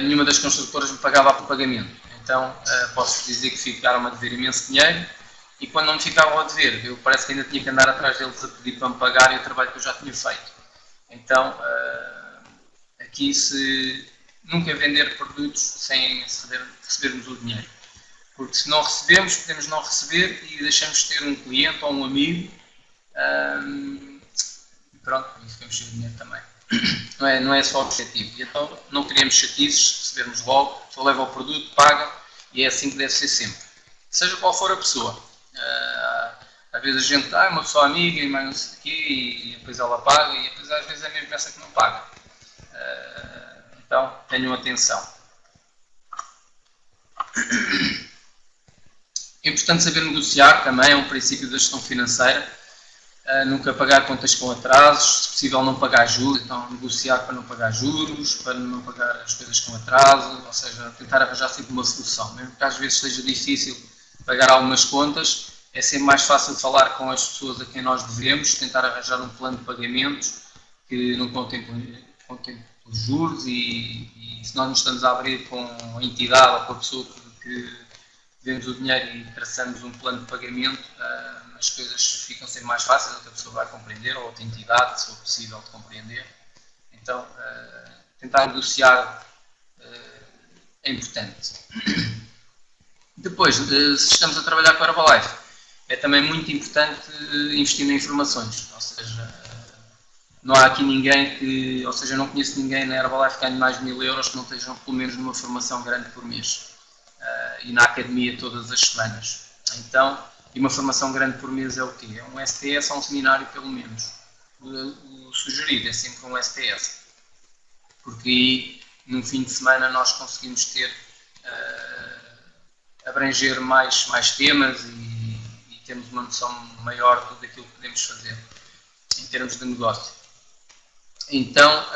nenhuma das construtoras me pagava por pagamento. Então, posso dizer que ficaram a dever imenso dinheiro e quando não me ficavam a dever, eu parece que ainda tinha que andar atrás deles a pedir para me pagarem o trabalho que eu já tinha feito. Então, aqui se nunca vender produtos sem recebermos o dinheiro. Porque se não recebemos, podemos não receber e deixamos de ter um cliente ou um amigo e pronto, e ficamos sem o dinheiro também. Não é só o objetivo. E então, não queremos chatices, recebermos logo, a pessoa leva o produto, paga e é assim que deve ser sempre. Seja qual for a pessoa. Às vezes a gente é uma pessoa amiga e mais não sei o quê e depois ela paga e depois às vezes é mesmo essa que não paga. Então tenham atenção. É importante saber negociar também, é um princípio da gestão financeira. Nunca pagar contas com atrasos, se possível não pagar juros, então negociar para não pagar juros, para não pagar as coisas com atraso, ou seja, tentar arranjar sempre uma solução. Mesmo que às vezes seja difícil pagar algumas contas, é sempre mais fácil falar com as pessoas a quem nós devemos, tentar arranjar um plano de pagamentos que não contemple os juros e se nós nos estamos a abrir com a entidade ou com a pessoa que vemos o dinheiro e traçamos um plano de pagamento, as coisas ficam sempre mais fáceis, outra pessoa vai compreender, ou outra entidade, se for possível de compreender. Então, tentar negociar é importante. Depois, se estamos a trabalhar com a Herbalife, é também muito importante investir em informações, ou seja, não há aqui ninguém que, ou seja, eu não conheço ninguém na Herbalife que ganhe mais de 1000 euros que não estejam pelo menos numa formação grande por mês e na academia todas as semanas. Então, e uma formação grande por mês é o quê? É um STS ou um seminário pelo menos. O sugerido é sempre um STS, porque aí num fim de semana nós conseguimos ter, abranger mais temas e temos uma noção maior de tudo aquilo que podemos fazer em termos de negócio. Então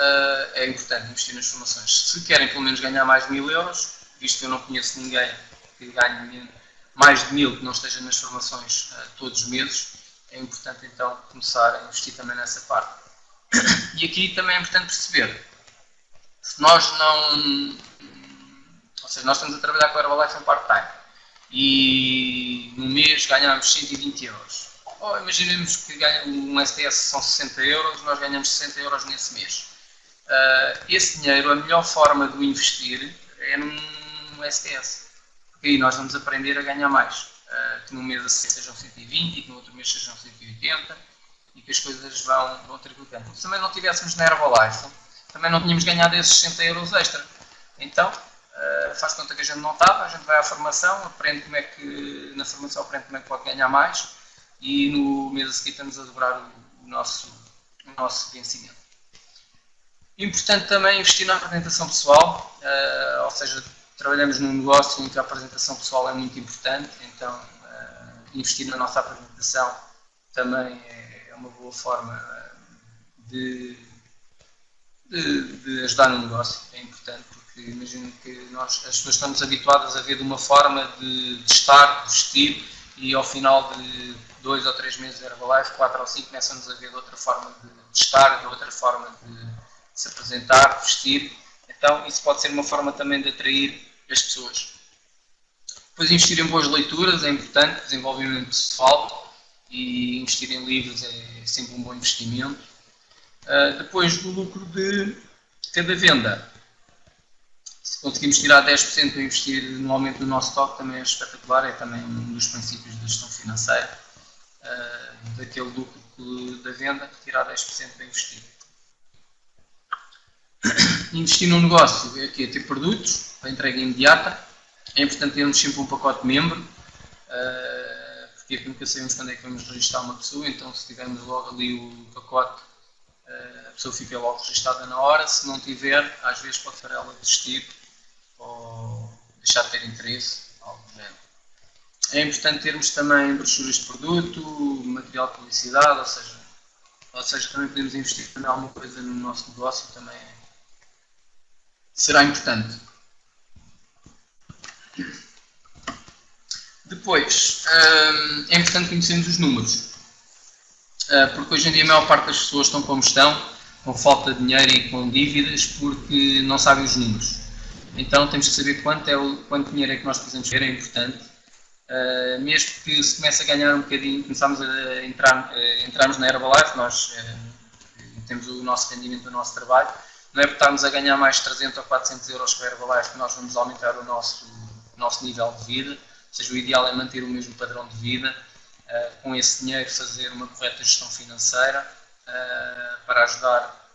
é importante investir nas formações. Se querem pelo menos ganhar mais de 1000 euros, visto que eu não conheço ninguém que ganhe mais de 1000 que não esteja nas formações todos os meses, é importante então começar a investir também nessa parte. E aqui também é importante perceber, se nós não, ou seja, nós estamos a trabalhar com a Herbalife em part-time e no mês ganhamos 120 euros. Ou imaginemos que um STS são 60 euros, nós ganhamos 60 euros nesse mês. Esse dinheiro, a melhor forma de o investir é num STS, porque aí nós vamos aprender a ganhar mais. Que num mês assim sejam 120 e que no outro mês sejam 180 e que as coisas vão triplicando. Se também não tivéssemos na Herbalife, também não tínhamos ganhado esses 60 euros extra. Então, faz conta que a gente não estava, a gente vai à formação, aprende como é que, na formação aprende como é que pode ganhar mais e no mês a seguir estamos a dobrar o nosso vencimento. Importante também investir na apresentação pessoal, ou seja, trabalhamos num negócio em que a apresentação pessoal é muito importante, então investir na nossa apresentação também é uma boa forma de ajudar no negócio, é importante, porque imagino que as pessoas estamos habituadas a ver de uma forma de estar, de vestir, e ao final de 2 ou 3 meses de Herbalife, 4 ou 5, começam-nos a ver de outra forma de estar, de outra forma de se apresentar, de vestir. Então isso pode ser uma forma também de atrair as pessoas. Depois investir em boas leituras é importante, desenvolvimento pessoal, e investir em livros é sempre um bom investimento. Depois do lucro de cada venda, se conseguimos tirar 10% para investir no aumento do nosso stock, também é espetacular, é também um dos princípios da gestão financeira, daquele lucro da venda, tirar 10% para investir. Investir num negócio é aqui, ter produtos para entrega imediata, é importante termos sempre um pacote membro, porque nunca sabemos quando é que vamos registrar uma pessoa, então se tivermos logo ali o pacote, a pessoa fica logo registada na hora. Se não tiver, às vezes pode para ela desistir ou deixar de ter interesse, algo do género. É importante termos também brochuras de produto, material de publicidade, ou seja, também podemos investir em alguma coisa no nosso negócio, também será importante. Depois, é importante conhecermos os números, porque hoje em dia a maior parte das pessoas estão como estão, com falta de dinheiro e com dívidas, porque não sabem os números. Então temos que saber quanto dinheiro é que nós precisamos ter, é importante. Mesmo que se comece a ganhar um bocadinho, começamos a entrarmos na Herbalife, nós temos o nosso rendimento do nosso trabalho, não é por estarmos a ganhar mais 300 ou 400 euros com a Herbalife que nós vamos aumentar o nosso nível de vida, ou seja, o ideal é manter o mesmo padrão de vida, com esse dinheiro fazer uma correta gestão financeira para ajudar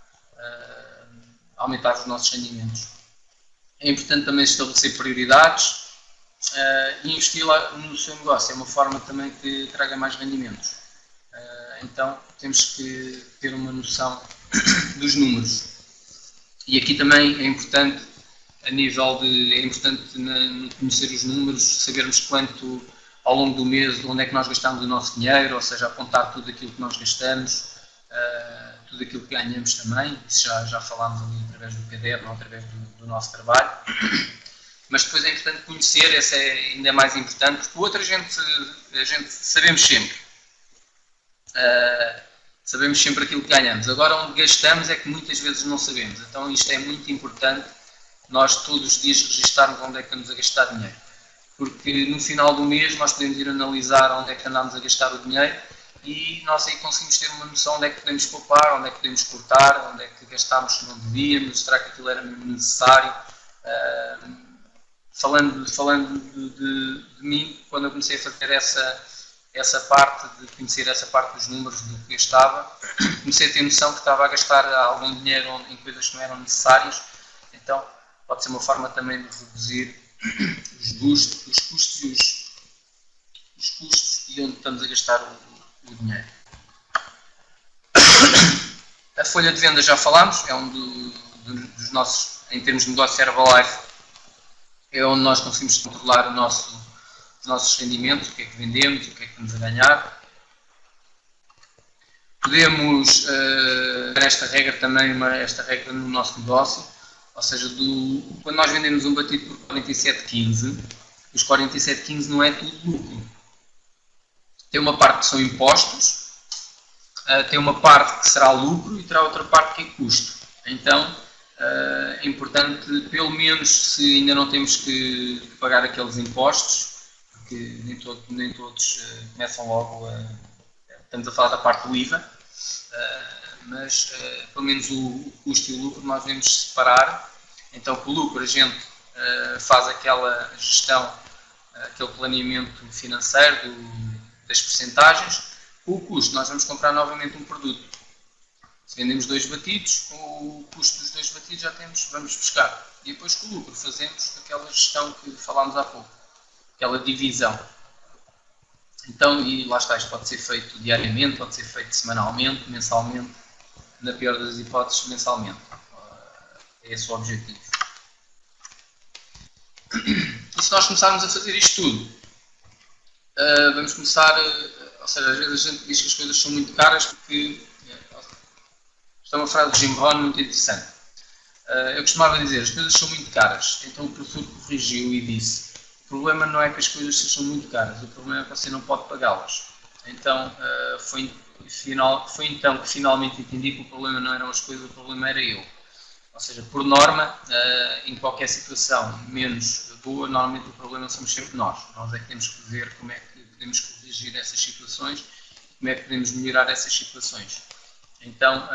a aumentar os nossos rendimentos. É importante também estabelecer prioridades e investir lá no seu negócio, é uma forma também que traga mais rendimentos. Então temos que ter uma noção dos números. E aqui também é importante, conhecer os números, sabermos quanto ao longo do mês, onde é que nós gastamos o nosso dinheiro, ou seja, apontar tudo aquilo que nós gastamos, tudo aquilo que ganhamos também, isso já falámos ali através do caderno, através do nosso trabalho. Mas depois é importante conhecer, esse é ainda mais importante, porque o outro a gente sabemos sempre. sabemos sempre aquilo que ganhamos. Agora, onde gastamos é que muitas vezes não sabemos. Então, isto é muito importante, nós todos os dias registarmos onde é que estamos a gastar dinheiro. Porque no final do mês nós podemos ir analisar onde é que andamos a gastar o dinheiro e nós aí conseguimos ter uma noção onde é que podemos poupar, onde é que podemos cortar, onde é que gastámos se não devíamos, será que aquilo era mesmo necessário. Falando de mim, quando eu comecei a fazer essa parte, de conhecer essa parte dos números do que gastava, comecei a ter noção que estava a gastar algum dinheiro em coisas que não eram necessárias, então pode ser uma forma também de reduzir os custos e onde estamos a gastar o dinheiro. A folha de venda já falámos, é um dos nossos, em termos de negócio Herbalife, é onde nós conseguimos controlar os nossos rendimentos, o que é que vendemos, o que é que estamos a ganhar. Podemos ter esta regra também, esta regra no nosso negócio, ou seja, quando nós vendemos um batido por 47,15, os 47,15 não é tudo lucro. Tem uma parte que são impostos, tem uma parte que será lucro e terá outra parte que é custo. Então, é importante, pelo menos se ainda não temos que pagar aqueles impostos, porque nem todos começam logo estamos a falar da parte do IVA, mas pelo menos o custo e o lucro nós devemos separar. Então, com o lucro a gente faz aquela gestão, aquele planeamento financeiro das percentagens. Com o custo nós vamos comprar novamente um produto. Se vendemos 2 batidos, o custo dos 2 batidos já vamos buscar. E depois com o lucro fazemos aquela gestão que falámos há pouco, aquela divisão. Então, e lá está, isto pode ser feito diariamente, pode ser feito semanalmente, mensalmente, na pior das hipóteses, mensalmente. É esse o objetivo. E se nós começarmos a fazer isto tudo, vamos começar, ou seja, às vezes a gente diz que as coisas são muito caras porque, isto é uma frase de Jim Rohn muito interessante. Eu costumava dizer, as coisas são muito caras, então o professor corrigiu e disse, o problema não é que as coisas sejam muito caras, o problema é que você não pode pagá-las. Então, foi então que finalmente entendi que o problema não eram as coisas, o problema era eu. Ou seja, por norma, em qualquer situação menos boa, normalmente o problema somos sempre nós. Nós é que temos que ver como é que podemos corrigir essas situações, como é que podemos melhorar essas situações. Então,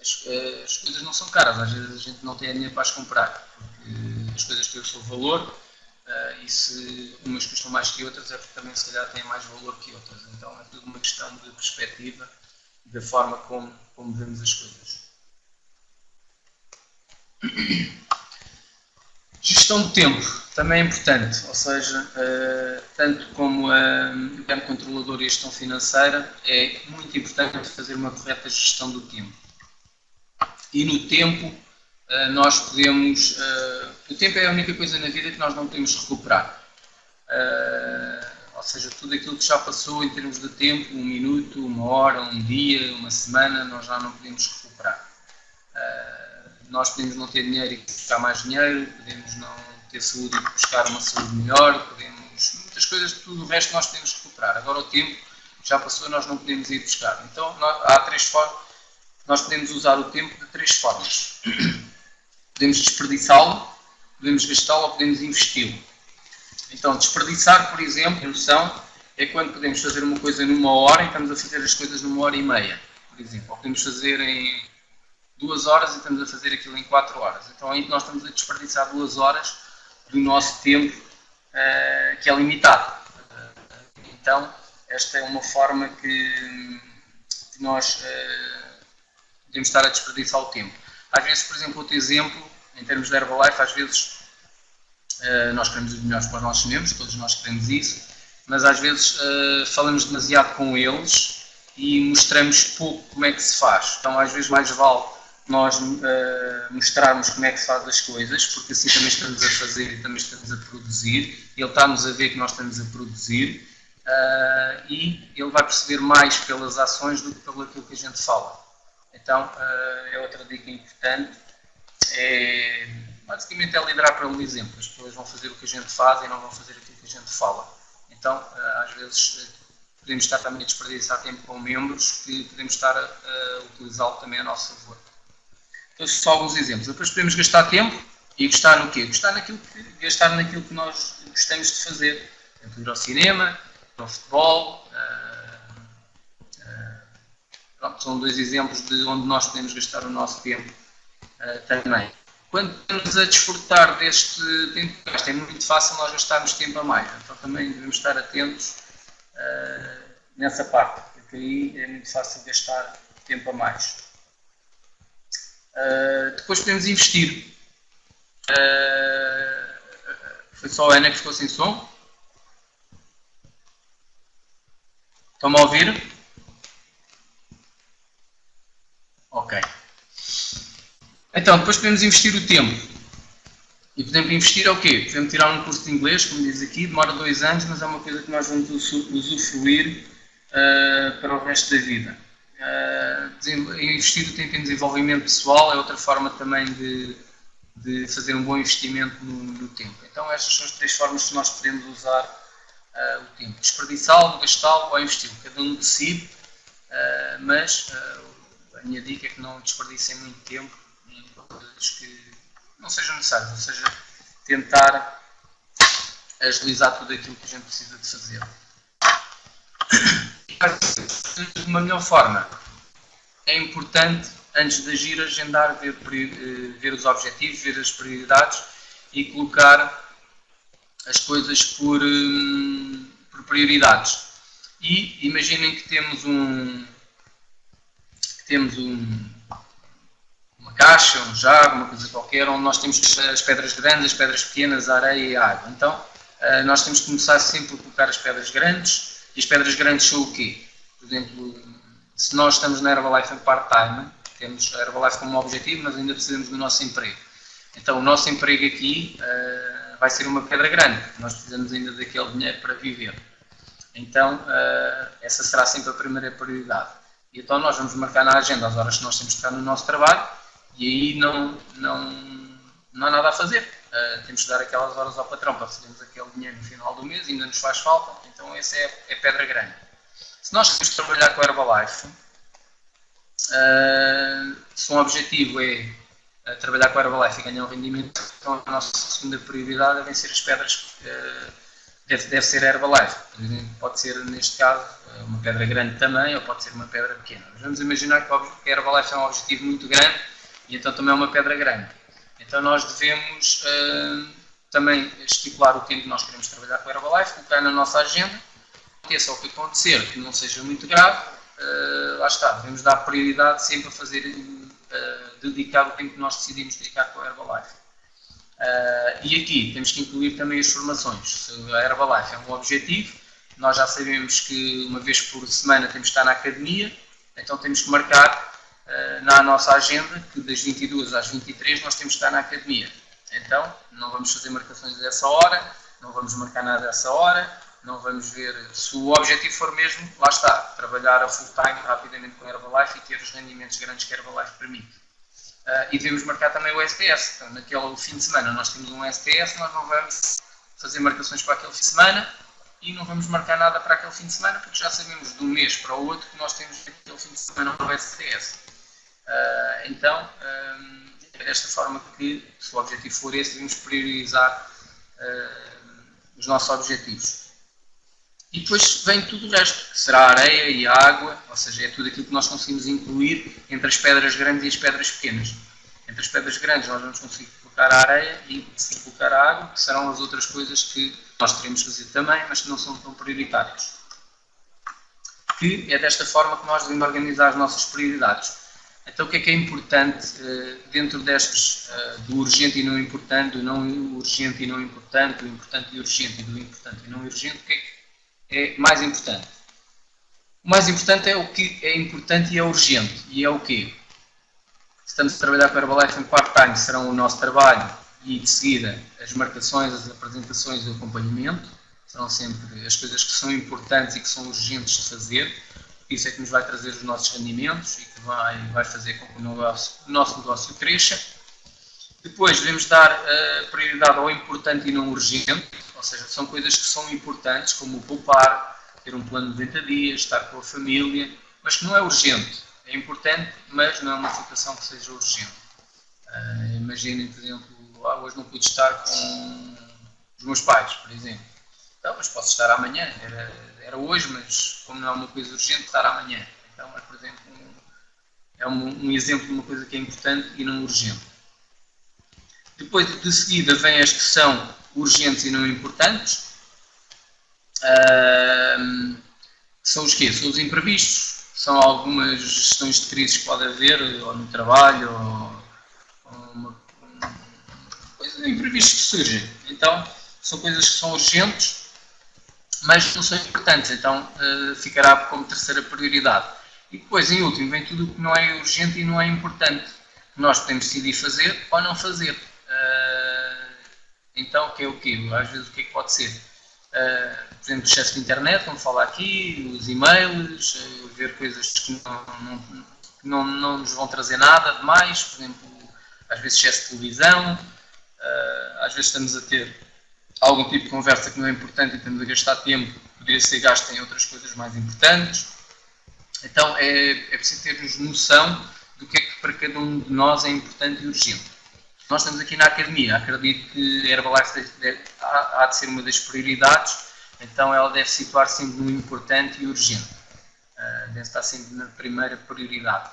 as coisas não são caras, às vezes a gente não tem dinheiro para as comprar, porque as coisas têm o seu valor, e se umas custam mais que outras é porque também se calhar têm mais valor que outras. Então é tudo uma questão de perspectiva, da forma como vemos as coisas. Gestão de tempo também é importante, ou seja, tanto como o plano controlador e a gestão financeira, é muito importante fazer uma correta gestão do tempo. E no tempo, nós podemos... o tempo é a única coisa na vida que nós não podemos recuperar. Ou seja, tudo aquilo que já passou em termos de tempo, 1 minuto, 1 hora, 1 dia, 1 semana, nós já não podemos recuperar. Nós podemos não ter dinheiro e buscar mais dinheiro, podemos não ter saúde e buscar uma saúde melhor, muitas coisas, tudo o resto nós podemos recuperar. Agora o tempo já passou e nós não podemos ir buscar. Então há 3 formas, nós podemos usar o tempo de 3 formas. Podemos desperdiçá-lo, podemos gastá-lo ou podemos investi-lo. Então desperdiçar, por exemplo, a noção é quando podemos fazer uma coisa numa hora e estamos a fazer as coisas numa hora e meia, por exemplo. Ou podemos fazer em 2 horas e estamos a fazer aquilo em 4 horas. Então aí nós estamos a desperdiçar 2 horas do nosso tempo que é limitado. Então esta é uma forma que nós podemos estar a desperdiçar o tempo. Às vezes, por exemplo, outro exemplo, em termos de Herbalife, às vezes nós queremos os melhores para os nossos membros, todos nós queremos isso, mas às vezes falamos demasiado com eles e mostramos pouco como é que se faz. Então às vezes mais vale nós mostrarmos como é que se faz as coisas, porque assim também estamos a fazer e também estamos a produzir, ele está-nos a ver que nós estamos a produzir e ele vai perceber mais pelas ações do que pelo aquilo que a gente fala. Então, é outra dica importante, basicamente é liderar pelo exemplo. As pessoas vão fazer o que a gente faz e não vão fazer aquilo que a gente fala. Então, às vezes, podemos estar também a desperdiçar tempo com membros que podemos estar a utilizá-lo também a nosso favor. Então, só alguns exemplos. Depois podemos gastar tempo e gastar no quê? Gastar naquilo que nós gostamos de fazer. Ir ao cinema, ao futebol. Pronto, são dois exemplos de onde nós podemos gastar o nosso tempo também. Quando estamos a desfrutar deste tempo que gasta, é muito fácil nós gastarmos tempo a mais. Então também devemos estar atentos nessa parte, porque aí é muito fácil gastar tempo a mais. Depois podemos investir. Foi só a Ana que ficou sem som? Estão-me a ouvir? Ok. Então, depois podemos investir o tempo. E podemos investir ao quê? Podemos tirar um curso de inglês, como diz aqui, demora 2 anos, mas é uma coisa que nós vamos usufruir para o resto da vida. Investir o tempo em desenvolvimento pessoal é outra forma também de fazer um bom investimento no tempo. Então, estas são as 3 formas que nós podemos usar o tempo. Desperdiçá-lo, gastá-lo ou investi-lo. Cada um decide, mas a minha dica é que não desperdicem muito tempo em coisas que não sejam necessárias, ou seja, tentar agilizar tudo aquilo que a gente precisa de fazer. De uma melhor forma, é importante, antes de agir, agendar, ver os objetivos, ver as prioridades e colocar as coisas por prioridades. E imaginem que temos uma caixa, um jarro, uma coisa qualquer, onde nós temos as pedras grandes, as pedras pequenas, a areia e a água. Então, nós temos que começar sempre a colocar as pedras grandes. E as pedras grandes são o quê? Por exemplo, se nós estamos na Herbalife em part-time, temos a Herbalife como objetivo, mas ainda precisamos do nosso emprego. Então, o nosso emprego aqui vai ser uma pedra grande, porque nós precisamos ainda daquele dinheiro para viver. Então, essa será sempre a primeira prioridade. E então nós vamos marcar na agenda as horas que nós temos que estar no nosso trabalho e aí não há nada a fazer. Temos que dar aquelas horas ao patrão para recebermos aquele dinheiro no final do mês, ainda nos faz falta, então essa é a pedra grande. Se nós queremos trabalhar com a Herbalife, se um objetivo é trabalhar com a Herbalife e ganhar um rendimento, então a nossa segunda prioridade devem ser as pedras, deve ser a Herbalife. Pode ser, neste caso, uma pedra grande também, ou pode ser uma pedra pequena. Mas vamos imaginar que a Herbalife é um objetivo muito grande e então também é uma pedra grande. Então nós devemos também estipular o tempo que nós queremos trabalhar com a Herbalife, colocar na nossa agenda, aconteça o que acontecer, que não seja muito grave, lá está, devemos dar prioridade sempre a fazer, dedicar o tempo que nós decidimos dedicar com a Herbalife. E aqui temos que incluir também as formações. Se a Herbalife é um objetivo, nós já sabemos que uma vez por semana temos que estar na academia, então temos que marcar na nossa agenda que das 22 às 23 nós temos que estar na academia. Então não vamos fazer marcações dessa hora, não vamos marcar nada dessa hora, não vamos ver, se o objetivo for mesmo, lá está, trabalhar a full time rapidamente com a Herbalife e ter os rendimentos grandes que a Herbalife permite. E devemos marcar também o STS. Então, naquele fim de semana nós temos um STS, nós não vamos fazer marcações para aquele fim de semana e não vamos marcar nada para aquele fim de semana porque já sabemos de um mês para o outro que nós temos aquele fim de semana um STS. Então, é desta forma que, se o objetivo for esse, devemos priorizar os nossos objetivos. E depois vem tudo o resto, que será a areia e a água, ou seja, é tudo aquilo que nós conseguimos incluir entre as pedras grandes e as pedras pequenas. Entre as pedras grandes nós vamos conseguir colocar a areia e colocar a água, que serão as outras coisas que nós teremos que fazer também, mas que não são tão prioritárias. Que é desta forma que nós devemos organizar as nossas prioridades. Então o que é importante dentro destes, do urgente e não importante, do não urgente e não importante, do importante e urgente e do importante e não urgente, o que é mais importante? O mais importante é o que é importante e é urgente. E é o quê? Se estamos a trabalhar com a Herbalife em part-time, serão o nosso trabalho e, de seguida, as marcações, as apresentações e o acompanhamento. Serão sempre as coisas que são importantes e que são urgentes de fazer. Isso é que nos vai trazer os nossos rendimentos e que vai fazer com que o nosso negócio cresça. Depois devemos dar prioridade ao importante e não urgente, ou seja, são coisas que são importantes, como o poupar, ter um plano de 90 dias, estar com a família, mas que não é urgente. É importante, mas não é uma situação que seja urgente. Imaginem, por exemplo, hoje não pude estar com os meus pais, por exemplo. Então, mas posso estar amanhã. Era hoje, mas como não é uma coisa urgente, estar amanhã. Então, é, por exemplo, um exemplo de uma coisa que é importante e não urgente. Depois, de seguida, vem as que são urgentes e não importantes. São os quê? São os imprevistos. São algumas gestões de crises que pode haver, ou no trabalho, ou coisas imprevistas que surgem. Então, são coisas que são urgentes, mas não são importantes. Então, ficará como terceira prioridade. E depois, em último, vem tudo o que não é urgente e não é importante. Nós podemos decidir fazer ou não fazer. Então, o que é o quê? Às vezes, o que é que pode ser? Por exemplo, os chefes de internet, como fala aqui, os e-mails, ver coisas que não nos vão trazer nada de mais, por exemplo, às vezes excesso de televisão, às vezes estamos a ter algum tipo de conversa que não é importante e estamos a gastar tempo, poderia ser gasto em outras coisas mais importantes. Então é preciso termos noção do que é que para cada um de nós é importante e urgente. Nós estamos aqui na academia, acredito que a Herbalife há de ser uma das prioridades, então ela deve situar sempre no importante e urgente. Deve estar sempre na primeira prioridade.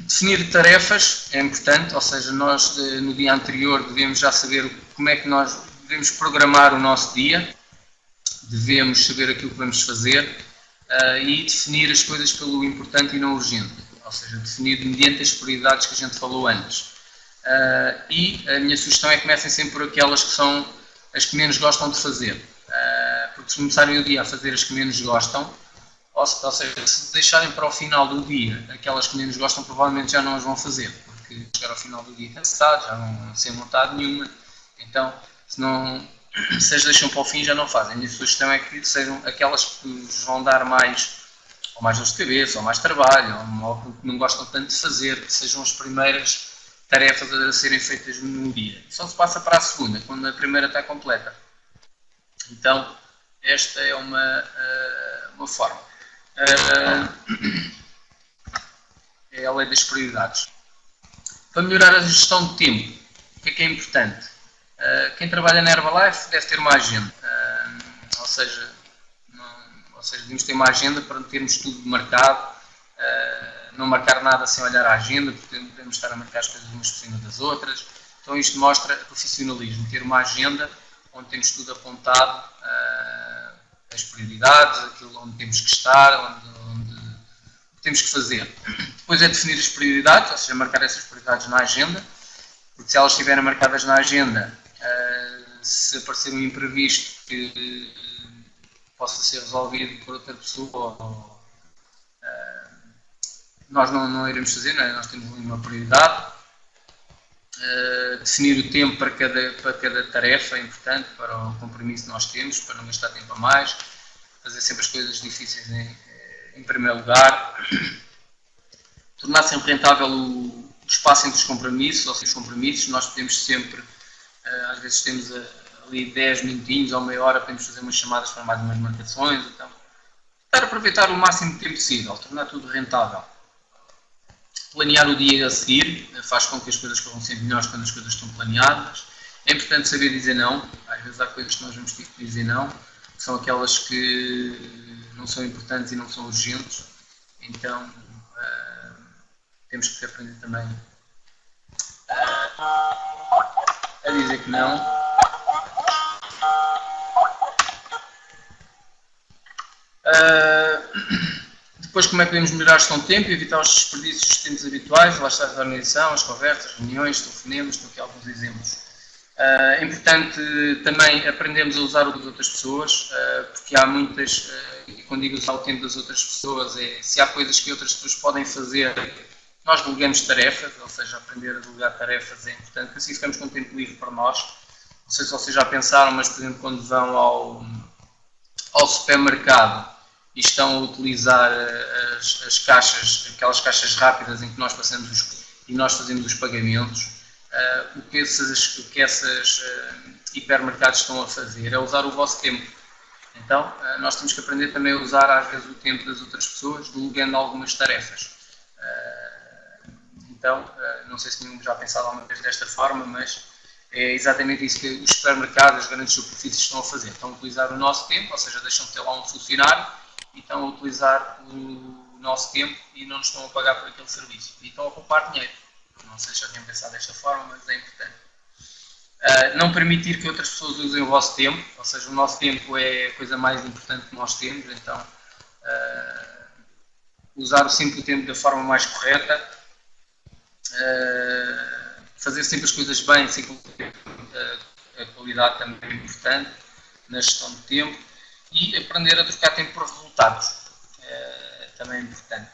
Definir tarefas é importante, ou seja, nós no dia anterior devemos já saber como é que nós devemos programar o nosso dia, devemos saber aquilo que vamos fazer e definir as coisas pelo importante e não urgente, ou seja, definir mediante as prioridades que a gente falou antes. E a minha sugestão é que comecem sempre por aquelas que são as que menos gostam de fazer, porque se começarem o dia a fazer as que menos gostam, ou seja, se deixarem para o final do dia aquelas que menos gostam, provavelmente já não as vão fazer, porque chegar ao final do dia cansados, já não sem vontade nenhuma, então se as deixam para o fim já não fazem. A minha sugestão é que sejam aquelas que vos vão dar mais dor de cabeça, ou mais trabalho, ou que não gostam tanto de fazer, que sejam as primeiras tarefas a serem feitas num dia. Só se passa para a segunda, quando a primeira está completa. Então, esta é uma forma. É a lei das prioridades. Para melhorar a gestão de tempo, o que é importante? Quem trabalha na Herbalife deve ter uma agenda, ou seja, devemos ter uma agenda para termos tudo marcado, não marcar nada sem olhar a agenda, porque podemos estar a marcar as coisas umas por cima das outras. Então isto mostra profissionalismo, ter uma agenda onde temos tudo apontado, as prioridades, aquilo onde temos que estar, onde temos que fazer. Depois é definir as prioridades, ou seja, marcar essas prioridades na agenda, porque se elas estiverem marcadas na agenda, se aparecer um imprevisto que possa ser resolvido por outra pessoa, nós não iremos fazer, não é? Nós temos uma prioridade. Definir o tempo para cada tarefa é importante, para o compromisso que nós temos, para não gastar tempo a mais, fazer sempre as coisas difíceis em primeiro lugar, tornar sempre rentável o espaço entre os compromissos, ou seja, os compromissos, nós podemos sempre, às vezes temos ali 10 minutinhos ou meia hora, podemos fazer umas chamadas para mais umas marcações, então, tentar aproveitar o máximo de tempo possível, tornar tudo rentável. Planear o dia a seguir faz com que as coisas corram sempre melhores quando as coisas estão planeadas. É importante saber dizer não. Às vezes há coisas que nós vamos ter que dizer não, que são aquelas que não são importantes e não são urgentes. Então, temos que aprender também a dizer que não. Depois, como é que podemos melhorar a gestão de tempo e evitar os desperdícios dos tempos habituais? Lá está a organização, as conversas, as reuniões, telefonemas, estou aqui alguns exemplos. É importante também aprendermos a usar o das outras pessoas, porque há muitas, e quando digo usar o tempo das outras pessoas, se há coisas que outras pessoas podem fazer, nós delegamos tarefas, ou seja, aprender a delegar tarefas é importante, porque assim ficamos com tempo livre para nós. Não sei se vocês já pensaram, mas por exemplo, quando vão ao supermercado e estão a utilizar as caixas, aquelas caixas rápidas em que nós passamos e nós fazemos os pagamentos, o que essas hipermercados estão a fazer, é usar o vosso tempo. Então, nós temos que aprender também a usar às vezes o tempo das outras pessoas, delegando algumas tarefas. Então, não sei se tínhamos já pensado alguma vez desta forma, mas é exatamente isso que os supermercados, as grandes superfícies estão a fazer. Estão a utilizar o nosso tempo, ou seja, deixam de ter lá um funcionário e estão a utilizar o nosso tempo e não nos estão a pagar por aquele serviço. E estão a poupar dinheiro. Não sei se já tinham pensado desta forma, mas é importante. Não permitir que outras pessoas usem o vosso tempo, ou seja, o nosso tempo é a coisa mais importante que nós temos, então usar sempre o tempo da forma mais correta, fazer sempre as coisas bem, sempre a qualidade também é importante na gestão do tempo e aprender a trocar tempo por resultados, também é importante.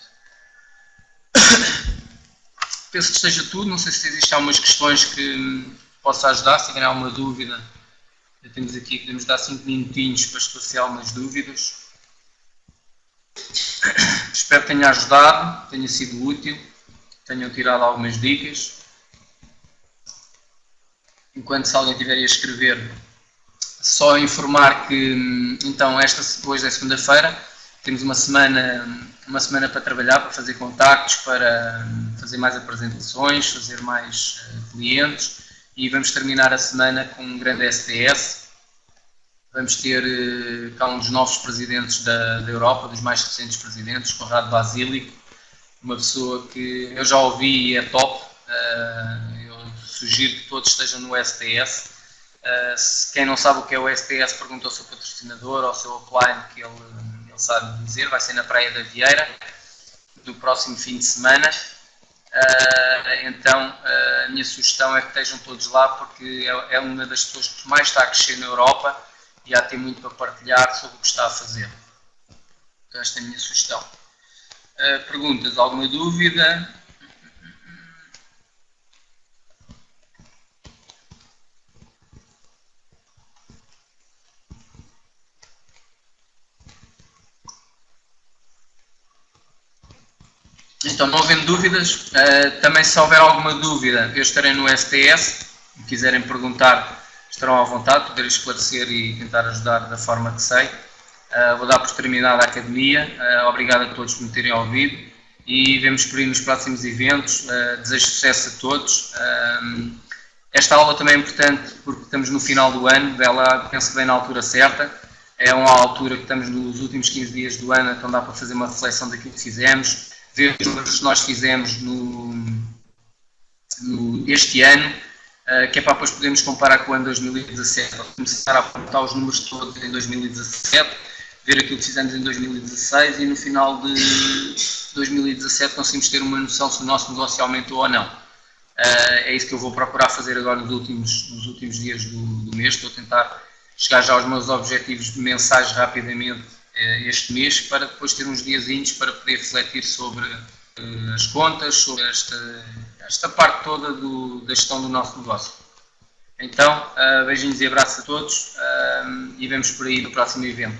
Penso que esteja tudo, não sei se existem algumas questões que possa ajudar, se tiverem alguma dúvida, temos aqui, podemos dar 5 minutinhos para esclarecer algumas dúvidas. Espero que tenha ajudado, tenha sido útil, tenham tirado algumas dicas. Enquanto se alguém tiver a escrever, só informar que então hoje é segunda-feira, temos uma semana para trabalhar, para fazer contactos, para fazer mais apresentações, fazer mais clientes e vamos terminar a semana com um grande STS. Vamos ter cá um dos novos presidentes da Europa, dos mais recentes presidentes, Conrado Basílico, uma pessoa que eu já ouvi e é top. Eu sugiro que todos estejam no STS. Quem não sabe o que é o STS, pergunta ao seu patrocinador, ao seu upline, que ele sabe dizer. Vai ser na Praia da Vieira, do próximo fim de semana. Então, a minha sugestão é que estejam todos lá, porque é uma das pessoas que mais está a crescer na Europa e há de ter muito para partilhar sobre o que está a fazer. Então, esta é a minha sugestão. Perguntas? Alguma dúvida? Então, não havendo dúvidas, também se houver alguma dúvida, eu estarei no STS, se quiserem perguntar, estarão à vontade, poder esclarecer e tentar ajudar da forma que sei. Vou dar por terminada a academia, obrigado a todos por me terem ouvido e vemos por aí nos próximos eventos, desejo sucesso a todos. Esta aula também é importante porque estamos no final do ano, ela penso que vem na altura certa, é uma altura que estamos nos últimos 15 dias do ano, então dá para fazer uma reflexão daquilo que fizemos, ver os números que nós fizemos este ano, que é para depois podermos comparar com o ano 2017, começar a apontar os números todos em 2017, ver aquilo que fizemos em 2016 e no final de 2017 conseguimos ter uma noção se o nosso negócio aumentou ou não. É isso que eu vou procurar fazer agora nos últimos dias do mês, estou a tentar chegar já aos meus objetivos mensais rapidamente este mês, para depois ter uns diazinhos para poder refletir sobre as contas, sobre esta parte toda da gestão do nosso negócio. Então, beijinhos e abraços a todos e vemos por aí no próximo evento.